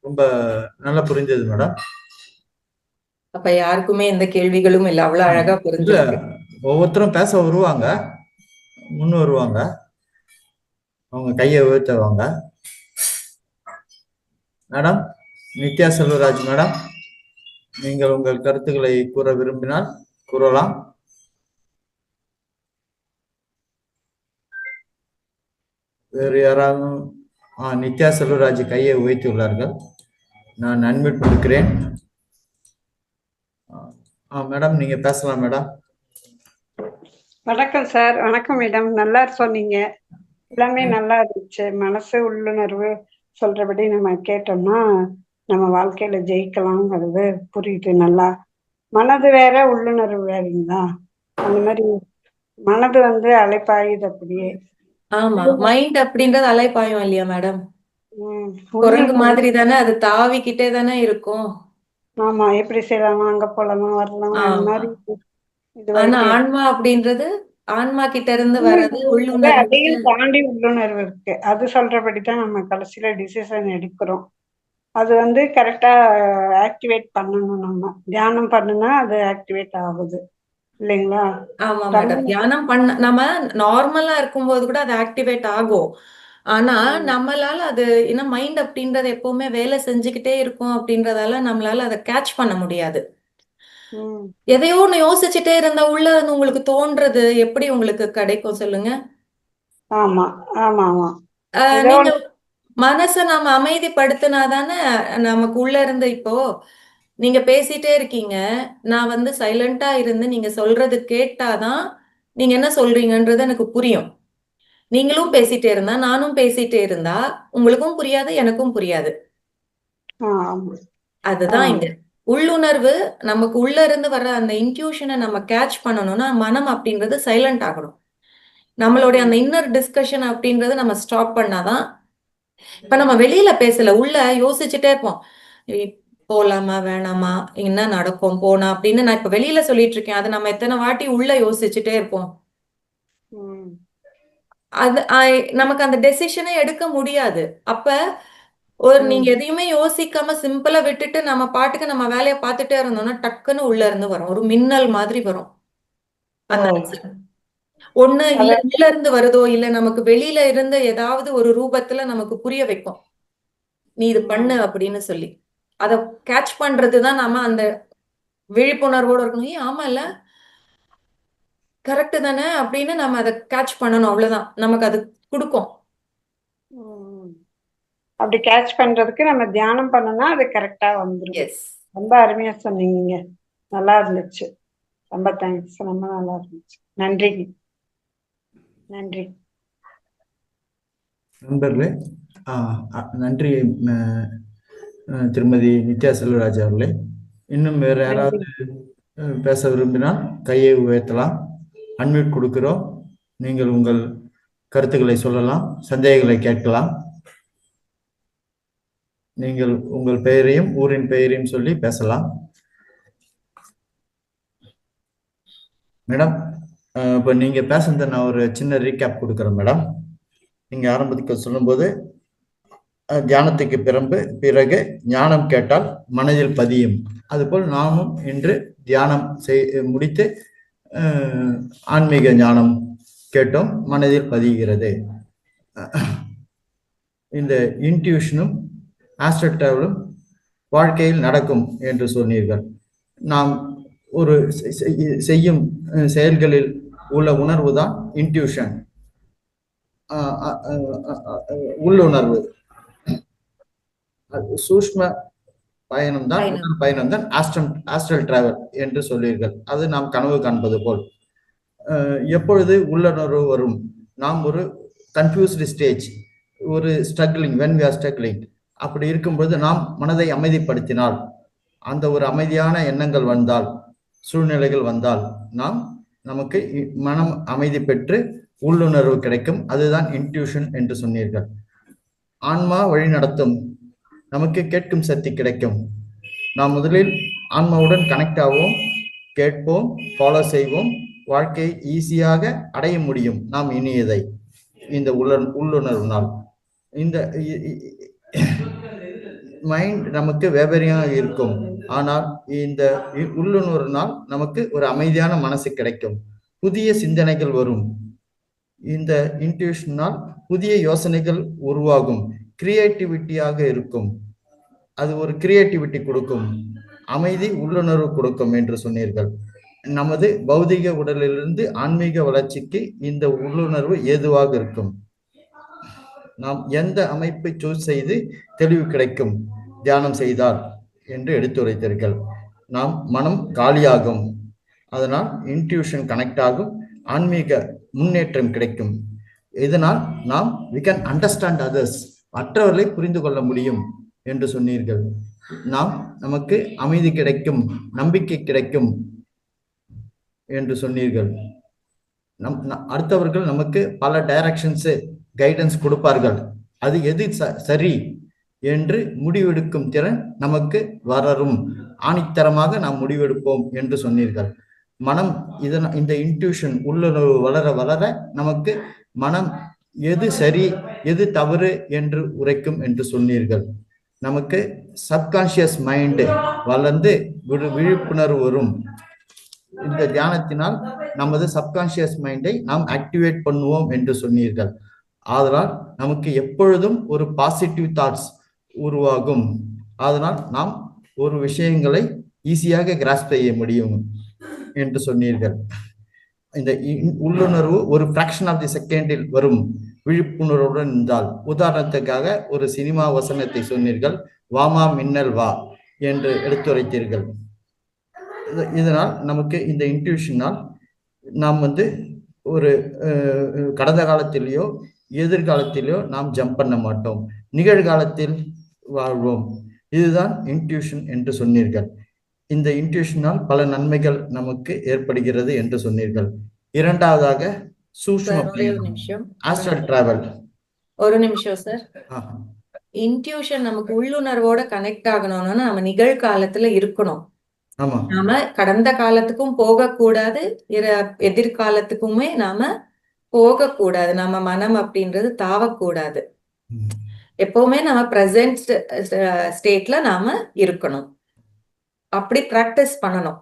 ரொம்ப நல்லா புரிஞ்சது மேடம். அப்ப யாருக்குமே எந்த கேள்விகளும் இல்லை, அவ்வளவு அழகா இல்ல, புரிஞ்சிருக்கு. ஒவ்வொருத்தரும் பேச வருவாங்க, முன் வருவாங்க, அவங்க கையை உயர்த்துவாங்க. மேடம் நித்யா செல்வராஜ் மேடம், நீங்கள் உங்கள் கருத்துக்களை கூற விரும்பினால் கூறலாம். வேறு யாராவது? நித்யா செல்வராஜ் கையை உயர்த்தியுள்ளார்கள், நான் அன்மியூட் கொடுக்கிறேன். மேடம் நீங்க பேசலாம் மேடம். வணக்கம் சார். வணக்கம் மேடம். நல்லா சொன்னீங்க, எல்லாமே நல்லா இருந்துச்சு. மனசு உள்ளுணர்வு சொல்றபடி நம்ம கேட்டோம்னா நம்ம வாழ்க்கையில ஜெயிக்கலாம்ங்கிறது புரியுது நல்லா. மனது வேற உள்ளுணர்வு வேறீங்களா? அந்த மாதிரி மனது வந்து அலைப்பாயுது அப்படியே. ஆமா, மைண்ட் அப்படின்றது அலைப்பாயும் இல்லையா மேடம்? குரங்கு உள்ளுணர்வு மாதிரி தானே, அது தாவிக்கிட்டே தானே இருக்கும். ஆமா, எப்படி செய்யலாமா, அங்க போலாமா, வரலாமா, அந்த ஆமா. மாதிரி இது ஆனா வரைக்கும் ஆன்மா அப்படின்றது, ஆன்மா கிட்ட இருந்து வர்றது உள்ளுணர்வு உள்ளுணர்வு. அதையும் தாண்டி உள்ளுணர்வு இருக்கு. அது சொல்றபடிதான் நம்ம கடைசியில டிசிஷன் எடுக்கிறோம். அது வந்து கரெக்டா ஆக்டிவேட் பண்ணணும். நம்ம தியானம் பண்ணுனா அது ஆக்டிவேட் ஆகுது இல்லைங்களா? ஆமா மேடம், தியானம் பண்ண நம்ம நார்மலா இருக்கும்போது கூட அது ஆக்டிவேட் ஆகும். ஆனா நம்மளால அது என்ன, மைண்ட் அப்படின்றது எப்பவுமே வேலை செஞ்சுக்கிட்டே இருக்கும் அப்படின்றதால நம்மளால அதை கேட்ச் பண்ண முடியாது. எதையோ ஒண்ணு யோசிச்சுட்டே இருந்தா உள்ள இருந்து உங்களுக்கு தோன்றது எப்படி உங்களுக்கு கிடைக்கும் சொல்லுங்க? ஆமா ஆமா ஆமா. நீங்க மனசை நம்ம அமைதிப்படுத்தினாதானே நமக்கு உள்ள இருந்து, இப்போ நீங்க பேசிட்டே இருக்கீங்க, நான் வந்து சைலண்டா இருந்து நீங்க சொல்றது கேட்டாதான் நீங்க என்ன சொல்றீங்கன்றது எனக்கு புரியும். நீங்களும் பேசிட்டே இருந்தா, நானும் பேசிட்டே இருந்தா உங்களுக்கும் புரியாது, எனக்கும் புரியாது. அதுதான் இங்க உள்ளுணர்வு. நமக்கு உள்ள இருந்து வர்ற அந்த இன்ட்யூஷனை நம்ம கேட்ச் பண்ணணும்னா மனம் அப்படின்றது சைலண்ட் ஆகணும். நம்மளுடைய அந்த இன்னர் டிஸ்கஷன் அப்படின்றது நம்ம ஸ்டாப் பண்ணாதான். இப்ப நம்ம வெளியில பேசல, உள்ள யோசிச்சுட்டே இருப்போம், போலாமா வேணாமா, என்ன நடக்கும் போனா அப்படின்னு. நான் இப்ப வெளியில சொல்லிட்டு இருக்கேன், அது நம்ம எத்தனை வாட்டி உள்ள யோசிச்சுட்டே இருப்போம். அது நமக்கு அந்த டெசிஷனே எடுக்க முடியாது. அப்ப நீங்க எதையுமே யோசிக்காம சிம்பிளா விட்டுட்டு நம்ம பாட்டுக்கு நம்ம வேலையை பார்த்துட்டே இருந்தோம்னா டக்குன்னு உள்ள இருந்து வரும், ஒரு மின்னல் மாதிரி வரும் அந்த ஆன்சர். ஒண்ணு இல்ல உள்ள இருந்து வருதோ, இல்ல நமக்கு வெளியில இருந்து ஏதாவது ஒரு ரூபத்துல நமக்கு புரிய வைக்கும், நீ இது பண்ணு அப்படின்னு சொல்லி. அத கேட்ச் பண்றதுதான் நாம அந்த விழிப்புணர்வோட இருக்கணும். ஆமா இல்ல, கரெக்ட் தானே அப்படின்னு நம்ம அதை கேட்ச் பண்ணணும். அவ்வளவுதான் நமக்கு அது கொடுக்கும். அப்படி கேட்ச் பண்றதுக்கு நம்ம தியானம் பண்ணனா அது கரெக்டா வந்துடும். ரொம்ப அருமையா சொன்னீங்க, நல்லா இருந்துச்சு. ரொம்ப தேங்க்ஸ், ரொம்ப நல்லா இருந்துச்சு. நன்றி நன்றி நண்பர்களே. நன்றி திருமதி நித்யா செல்வராஜ் அவர்களே. இன்னும் வேற யாராவது பேச விரும்பினால் கையை உயர்த்தலாம், அன்மியூட் கொடுக்கிறோம். நீங்கள் உங்கள் கருத்துக்களை சொல்லலாம், சந்தேகங்களை கேட்கலாம். நீங்கள் உங்கள் பெயரையும் ஊரின் பெயரையும் சொல்லி பேசலாம். மேடம் இப்போ நீங்க பேசுனதை நான் ஒரு சின்ன ரீகேப் கொடுக்குறேன் மேடம். நீங்க ஆரம்பத்துக்கு சொல்லும்போது தியானத்துக்கு பிறகு ஞானம் கேட்டால் மனதில் பதியும். அதுபோல் நாமும் இன்று தியானம் முடித்து ஆன்மீக ஞானம் கேட்டோம், மனதில் பதிகிறது. இந்த இன்ட்யூஷனும் ஆஸ்ட்ரல் டிராவலும் வாழ்க்கையில் நடக்கும் என்று சொன்னீர்கள். நாம் ஒரு செய்யும் செயல்களில் உள்ள உணர்வு தான் இன்ட்யூஷன், உள்ளுணர்வு. சூஷ்ம பயணம்தான் ஆஸ்ட்ரல் டிராவல் என்று சொல்வீர்கள். அது நாம் கனவு காண்பது போல். எப்பொழுது உள்ளுணர்வு வரும்? நாம் ஒரு கன்ஃபியூஸ்டு ஸ்டேஜ், ஒரு struggling, when we are struggling, அப்படி இருக்கும்போது நாம் மனதை அமைதிப்படுத்தினால், அந்த ஒரு அமைதியான எண்ணங்கள் வந்தால், சூழ்நிலைகள் வந்தால், நமக்கு மனம் அமைதி பெற்று உள்ளுணர்வு கிடைக்கும். அதுதான் இன்ட்யூஷன் என்று சொன்னீர்கள். ஆன்மா வழி நடத்தும், நமக்கு கேட்கும் சக்தி கிடைக்கும். நாம் முதலில் ஆன்மாவுடன் கனெக்ட் ஆவோம், கேட்போம், ஃபாலோ செய்வோம், வாழ்க்கையை ஈஸியாக அடைய முடியும் நாம் இனியதை இந்த உள்ளுணர்வுனால். இந்த மைண்ட் நமக்கு வேவரியாக இருக்கும், ஆனால் இந்த உள்ளுணர்வுனால் நமக்கு ஒரு அமைதியான மனசு கிடைக்கும், புதிய சிந்தனைகள் வரும். இந்த இன்ட்யூஷனால் புதிய யோசனைகள் உருவாகும், கிரியேட்டிவிட்டியாக இருக்கும். அது ஒரு கிரியேட்டிவிட்டி கொடுக்கும், அமைதி உள்ளுணர்வு கொடுக்கும் என்று சொன்னீர்கள். நமது பௌதிக உடலிலிருந்து ஆன்மீக வளர்ச்சிக்கு இந்த உள்ளுணர்வு ஏதுவாக இருக்கும். நாம் எந்த அமைப்பை சூஸ் செய்து தெளிவு கிடைக்கும் தியானம் செய்தால் என்று எடுத்துரைத்தீர்கள். நாம் மனம் காலியாகும், அதனால் இன்ட்யூஷன் கனெக்ட் ஆகும், ஆன்மீக முன்னேற்றம் கிடைக்கும். இதனால் நாம் we can understand others, மற்றவர்களை புரிந்து கொள்ள முடியும் என்று சொன்னீர்கள். நமக்கு அமைதி கிடைக்கும், நம்பிக்கை கிடைக்கும் என்று சொன்னீர்கள். அடுத்தவர்கள் நமக்கு பல டைரக்ஷன்ஸ், கைடன்ஸ் கொடுப்பார்கள். அது எது சரி என்று முடிவெடுக்கும் திறன் நமக்கு வளரும், ஆணித்தரமாக நாம் முடிவெடுப்போம் என்று சொன்னீர்கள். மனம் இந்த இன்ட்யூஷன் உள்ளுணர்வு வளர வளர நமக்கு மனம் எது சரி எது தவறு என்று உரைக்கும் என்று சொன்னீர்கள். நமக்கு சப்கான்சியஸ் மைண்ட் வளர்ந்து விழிப்புணர்வு வரும். இந்த தியானத்தினால் நமது சப்கான்சியஸ் மைண்டை நாம் ஆக்டிவேட் பண்ணுவோம் என்று சொன்னீர்கள். அதனால் நமக்கு எப்பொழுதும் ஒரு பாசிட்டிவ் தாட்ஸ் உருவாகும். அதனால் நாம் ஒரு விஷயங்களை ஈஸியாக கிராஸ்ப் செய்ய முடியும் என்று சொன்னீர்கள். இந்த உள்ளுணர்வு ஒரு ஃபிராக்ஷன் ஆஃப் தி செகண்டில் வரும் விழிப்புணர்வுடன் இருந்தால். உதாரணத்துக்காக ஒரு சினிமா வசனத்தை சொன்னீர்கள், வாமா மின்னல் வா என்று எடுத்துரைத்தீர்கள். இதனால் நமக்கு இந்த இன்ட்யூஷனால் நாம் ஒரு கடந்த காலத்திலேயோ எதிர்காலத்திலேயோ நாம் ஜம்ப் பண்ண மாட்டோம், நிகழ்காலத்தில் வாழ்வோம். இதுதான் இன்ட்யூஷன் என்று சொன்னீர்கள். இந்த இன்ட்யூஷனால் பல நன்மைகள் நமக்கு ஏற்படுகிறது என்று சொன்னீர்கள். இரண்டாவதாக சூஷ்ம ஆஸ்ட்ரல் டிராவல். ஒரு நிமிஷம் சார். இன்ட்யூஷன் நமக்கு உள்ளுணர்வோட கனெக்ட் ஆகணும்னா நம்ம நிகழ்காலத்துல இருக்கணும். நாம கடந்த காலத்துக்கும் போகக்கூடாது, எதிர்காலத்துக்குமே நாம போகக்கூடாது. நம்ம மனம் அப்படின்றது தாவக்கூடாது. எப்பவுமே நம்ம பிரசன்ட் ஸ்டேட்ல நாம இருக்கணும். அப்படி பிராக்டிஸ் பண்ணணும்.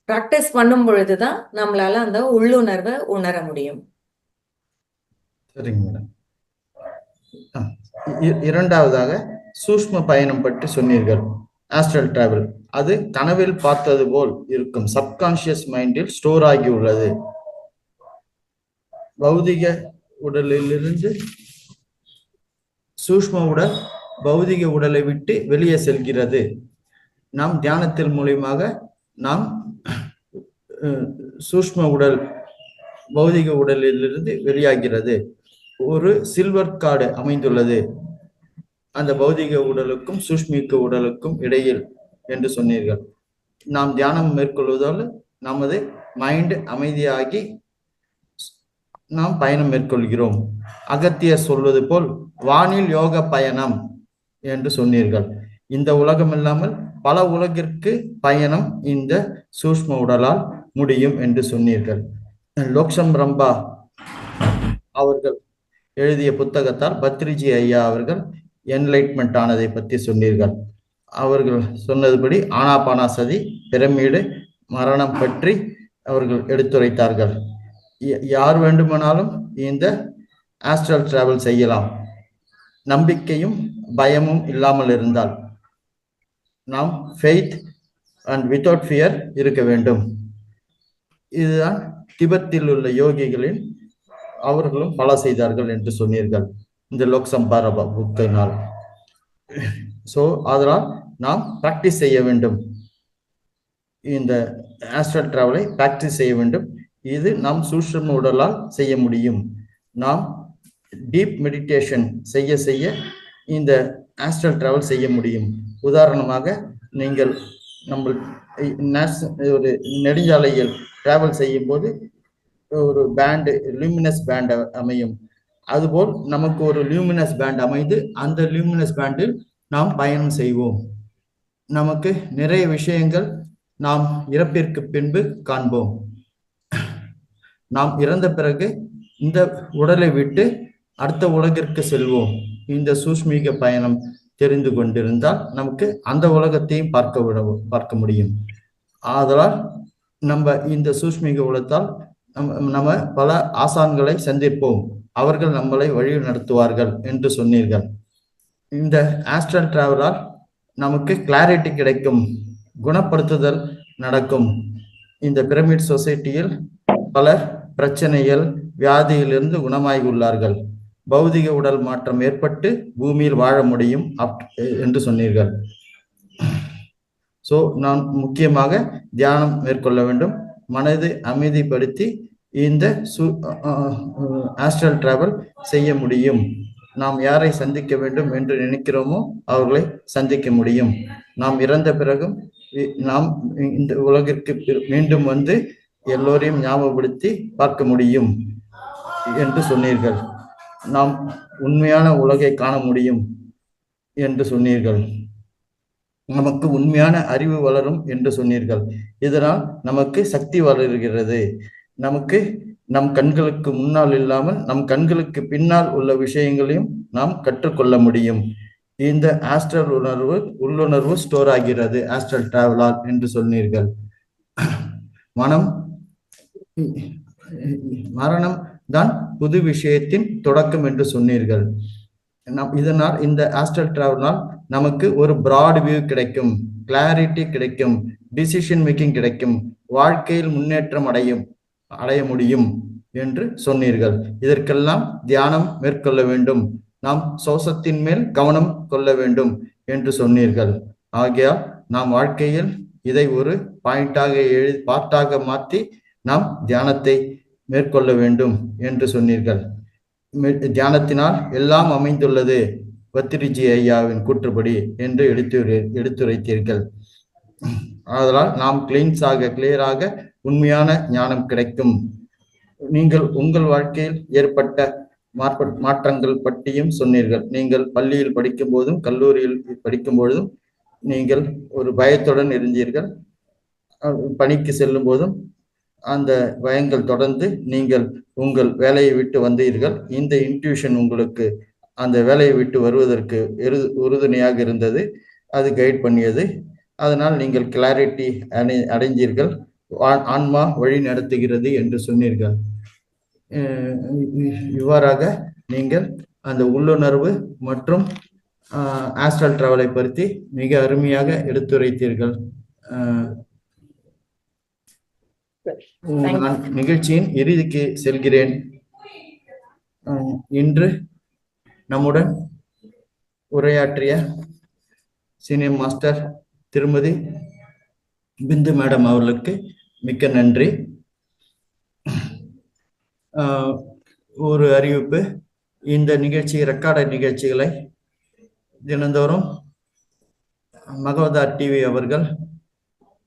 பிராக்டிஸ் பண்ணும் பொழுதுதான் நம்மளால அந்த உள்ளுணர்வை உணர முடியும். சரிங்க மேடம். இரண்டாவதாக சூஷ்ம பயணம் பற்றி சொன்னீர்கள், ஆஸ்ட்ரல் டிராவல். அது கனவில் பார்த்தது போல் இருக்கும், சப்கான்சியஸ் மைண்டில் ஸ்டோர் ஆகி உள்ளது. பௌதிக உடலிலிருந்து சூஷ்ம உடல் பௌதிக உடலை விட்டு வெளியே செல்கிறது. நாம் தியானத்தின் மூலியமாக நாம் சூஷ்ம உடல் பௌதிக உடலிலிருந்து வெளியாகிறது. ஒரு சில்வர் கார்டு அமைந்துள்ளது அந்த பௌதிக உடலுக்கும் சூஷ்மிக்க உடலுக்கும் இடையில் என்று சொன்னீர்கள். நாம் தியானம் மேற்கொள்வதால் நமது மைண்ட் அமைதியாகி நாம் பயணம் மேற்கொள்கிறோம். அகத்தியர் சொல்வது போல் வானில் யோக பயணம் என்று சொன்னீர்கள். இந்த உலகம் இல்லாமல் பல உலகிற்கு பயணம் இந்த சூஷ்ம உடலால் முடியும் என்று சொன்னீர்கள். லோக்ஷம் ரம்பா அவர்கள் எழுதிய புத்தகத்தால் பத்ரிஜி ஐயா அவர்கள் என்லைட்மெண்ட் ஆனதை பற்றி சொன்னீர்கள். அவர்கள் சொன்னதுபடி ஆனாபானாசதி, பிரமிடு, மரணம் பற்றி அவர்கள் எடுத்துரைத்தார்கள். யார் வேண்டுமானாலும் இந்த ஆஸ்ட்ரல் டிராவல் செய்யலாம், நம்பிக்கையும் பயமும் இல்லாமல் இருந்தால். நாம் ஃபெய்த் அண்ட் வித்தவுட் ஃபியர் இருக்க வேண்டும். இதுதான் திபெத்தில் உள்ள யோகிகளின் அவர்களும் ஃபாலோ செய்தார்கள் என்று சொன்னீர்கள் இந்த லோக்சம்பார புக்கினால். ஸோ அதனால் நாம் பிராக்டிஸ் செய்ய வேண்டும், இந்த ஆஸ்ட்ரல் டிராவலை பிராக்டிஸ் செய்ய வேண்டும். இது நாம் சூட்சும உடலால் செய்ய முடியும். நாம் டீப் மெடிடேஷன் செய்ய செய்ய இந்த ஆஸ்ட்ரல் டிராவல் செய்ய முடியும். உதாரணமாக, நீங்கள் நம்ம ஒரு நெடுஞ்சாலையில் டிராவல் செய்யும் போது ஒரு பேண்டு, லூமினஸ் பேண்ட் அமையும். அதுபோல் நமக்கு ஒரு லூமினஸ் பேண்ட் அமைந்து அந்த லூமினஸ் பேண்டில் நாம் பயணம் செய்வோம். நமக்கு நிறைய விஷயங்கள் நாம் இறப்பிற்கு பின்பு காண்போம். நாம் இறந்த பிறகு இந்த உடலை விட்டு அடுத்த உலகிற்கு செல்வோம். இந்த சூஷ்மீக பயணம் தெரிந்து கொண்டிருந்தால் நமக்கு அந்த உலகத்தையும் பார்க்க முடியும். ஆதலால் நம்ம இந்த சூஷ்மீக உலகத்தால் நம்ம பல ஆசான்களை சந்திப்போம், அவர்கள் நம்மளை வழி நடத்துவார்கள் என்று சொன்னீர்கள். இந்த ஆஸ்ட்ரல் டிராவலால் நமக்கு கிளாரிட்டி கிடைக்கும், குணப்படுத்துதல் நடக்கும். இந்த பிரமிட் சொசைட்டியில் பலர் பிரச்சனைகள், வியாதியிலிருந்து குணமாகி உள்ளார்கள். பௌதிக உடல் மாற்றம் ஏற்பட்டு பூமியில் வாழ முடியும் என்று சொன்னீர்கள். ஸோ நாம் முக்கியமாக தியானம் மேற்கொள்ள வேண்டும், மனதை அமைதிப்படுத்தி இந்த ஆஸ்ட்ரல் டிராவல் செய்ய முடியும். நாம் யாரை சந்திக்க வேண்டும் என்று நினைக்கிறோமோ அவர்களை சந்திக்க முடியும். நாம் இறந்த பிறகும் நாம் இந்த உலகிற்கு மீண்டும் வந்து எல்லோரையும் ஞாபகப்படுத்தி பார்க்க முடியும் என்று சொன்னீர்கள். நாம் உண்மையான உலகை காண முடியும் என்று சொன்னீர்கள். நமக்கு உண்மையான அறிவு வளரும் என்று சொன்னீர்கள். இதனால் நமக்கு சக்தி வளர்கிறது. நமக்கு நம் கண்களுக்கு முன்னால் இல்லாமல் நம் கண்களுக்கு பின்னால் உள்ள விஷயங்களையும் நாம் கற்றுக்கொள்ள முடியும். இந்த ஆஸ்ட்ரல் உள்ளுணர்வு ஸ்டோர் ஆகிறது ஆஸ்ட்ரல் டிராவலால் என்று சொன்னீர்கள். மரணம் தான் புது விஷயத்தின் தொடக்கம் என்று சொன்னீர்கள். இதனால் இந்த ஆஸ்ட்ரல் டிராவலால் நமக்கு ஒரு பிராட் வியூ கிடைக்கும், கிளாரிட்டி கிடைக்கும், டிசிஷன் மேக்கிங் கிடைக்கும், வாழ்க்கையில் முன்னேற்றம் அடைய முடியும் என்று சொன்னீர்கள். இதற்கெல்லாம் தியானம் மேற்கொள்ள வேண்டும், நாம் சுவாசத்தின் மேல் கவனம் கொள்ள வேண்டும் என்று சொன்னீர்கள். ஆகையால் நாம் வாழ்க்கையில் இதை ஒரு பார்ட்டாக மாற்றி நாம் தியானத்தை மேற்கொள்ள வேண்டும் என்று சொன்னீர்கள். தியானத்தினால் எல்லாம் அமைந்துள்ளது பத்ரிஜி ஐயாவின் கூற்றுப்படி என்று எடுத்துரைத்தீர்கள். அதனால் நாம் கிளியராக உண்மையான ஞானம் கிடைக்கும். நீங்கள் உங்கள் வாழ்க்கையில் ஏற்பட்ட மாற்றங்கள் பற்றியும் சொன்னீர்கள். நீங்கள் பள்ளியில் படிக்கும் போதும் கல்லூரியில் படிக்கும் பொழுதும் நீங்கள் ஒரு பயத்துடன் இருந்தீர்கள். பணிக்கு செல்லும் போதும் அந்த பயங்கள் தொடர்ந்து நீங்கள் உங்கள் வேலையை விட்டு வந்தீர்கள். இந்த இன்ட்யூஷன் உங்களுக்கு அந்த வேலையை விட்டு வருவதற்கு உறுதுணையாக இருந்தது, அது கைட் பண்ணியது. அதனால் நீங்கள் கிளாரிட்டி அடைஞ்சீர்கள், ஆன்மா வழி நடத்துகிறது என்று சொன்னீர்கள். இவ்வாறாக நீங்கள் அந்த உள்ளுணர்வு மற்றும் ஆஸ்ட்ரல் டிராவலை பற்றி மிக அருமையாக எடுத்துரைத்தீர்கள். நான் நிகழ்ச்சியின் இறுதிக்கு செல்கிறேன். இன்று நம்முடன் உரையாற்றிய சீனியர் மாஸ்டர் திருமதி பிந்து மேடம் அவர்களுக்கு மிக்க நன்றி. ஒரு அறிவிப்பு, இந்த நிகழ்ச்சி ரெக்கார்டட் நிகழ்ச்சிகளை தினந்தோறும் மகவதார் டிவி அவர்கள்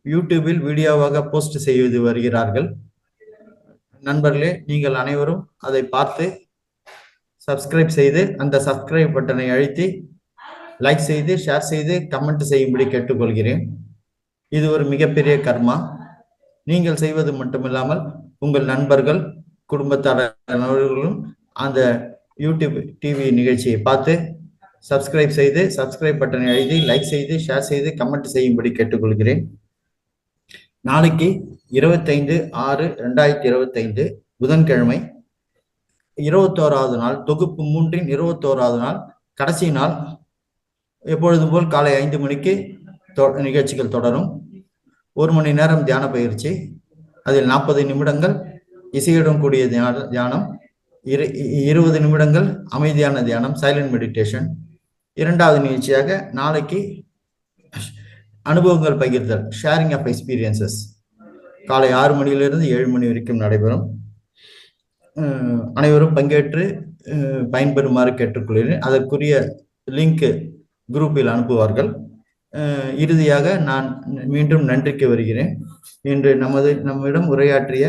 யூடியூபில் வீடியோவாக போஸ்ட் செய்து வருகிறார்கள். நண்பர்களே, நீங்கள் அனைவரும் அதை பார்த்து சப்ஸ்கிரைப் செய்து அந்த சப்ஸ்கிரைப் பட்டனை அழுத்தி லைக் செய்து ஷேர் செய்து கமெண்ட் செய்யும்படி கேட்டுக்கொள்கிறேன். இது ஒரு மிகப்பெரிய கர்மா. நீங்கள் செய்வது மட்டுமில்லாமல் உங்கள் நண்பர்கள், குடும்பத்தார்களும் அந்த யூடியூப் டிவி நிகழ்ச்சியை பார்த்து சப்ஸ்கிரைப் செய்து சப்ஸ்கிரைப் பட்டனை எழுதி லைக் செய்து ஷேர் செய்து கமெண்ட் செய்யும்படி கேட்டுக்கொள்கிறேன். நாளைக்கு 25/6/2025 புதன்கிழமை 21வது நாள், தொகுப்பு 3இன் 21வது நாள், கடைசி நாள். எப்பொழுதும் போல் காலை 5 மணிக்கு நிகழ்ச்சிகள் தொடரும். 1 மணி நேரம் தியான பயிற்சி, அதில் 40 நிமிடங்கள் இசையுடன் கூடிய தியானம், 20 நிமிடங்கள் அமைதியான தியானம், சைலண்ட் மெடிடேஷன். 2வது நிகழ்ச்சியாக நாளைக்கு அனுபவங்கள் பகிர்தல், ஷேரிங் ஆஃப் எக்ஸ்பீரியன்சஸ், காலை 6 மணியிலிருந்து 7 மணி வரைக்கும் நடைபெறும். அனைவரும் பங்கேற்று பயன்பெறுமாறு கேட்டுக்கொள்கிறேன். அதற்குரிய லிங்க் குரூப்பில் அனுப்புவார்கள். இறுதியாக நான் மீண்டும் நன்றிக்கு வருகிறேன். இன்று நம்மிடம் உரையாற்றிய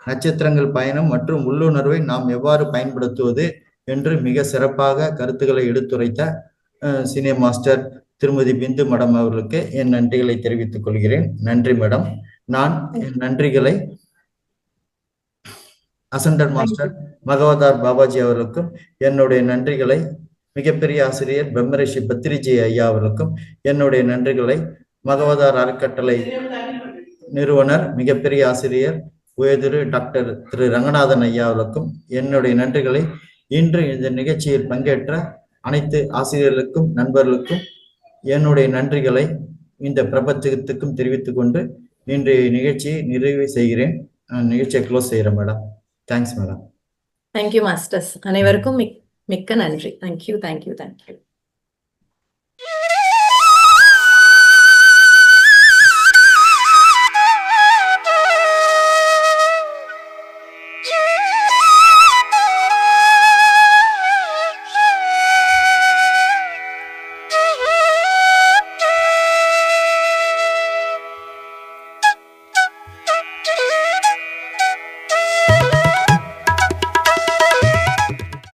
நட்சத்திரங்கள் பயணம் மற்றும் உள்ளுணர்வை நாம் எவ்வாறு பயன்படுத்துவது என்று மிக சிறப்பாக கருத்துக்களை எடுத்துரைத்த சீனியர் மாஸ்டர் திருமதி பிந்து மேடம் அவர்களுக்கு என் நன்றிகளை தெரிவித்துக் கொள்கிறேன். நன்றி மேடம். நான் என் நன்றிகளை அசண்டர் மாஸ்டர் பகவதார் பாபாஜி அவர்களுக்கும், என்னுடைய நன்றிகளை மிகப்பெரிய ஆசிரியர் பிரம்மரிஷி பத்திரிஜி ஐயா அவர்களுக்கும், என்னுடைய நன்றிகளை பகவதார் அறக்கட்டளை நிறுவனர் மிகப்பெரிய ஆசிரியர் உயர்திரு டாக்டர் திரு ரங்கநாதன் ஐயா அவர்களுக்கும், என்னுடைய நன்றிகளை இன்று இந்த நிகழ்ச்சியில் பங்கேற்ற அனைத்து ஆசிரியர்களுக்கும் நண்பர்களுக்கும் என்னுடைய நன்றிகளை இந்த பிரபஞ்சத்துக்கும் தெரிவித்துக் கொண்டு இன்றைய நிகழ்ச்சியை நிறைவு செய்கிறேன். நிகழ்ச்சியை க்ளோஸ் செய்கிறேன் madam. Thanks madam. Thank you masters. அனைவருக்கும் மிக்க நன்றி. தேங்க்யூ.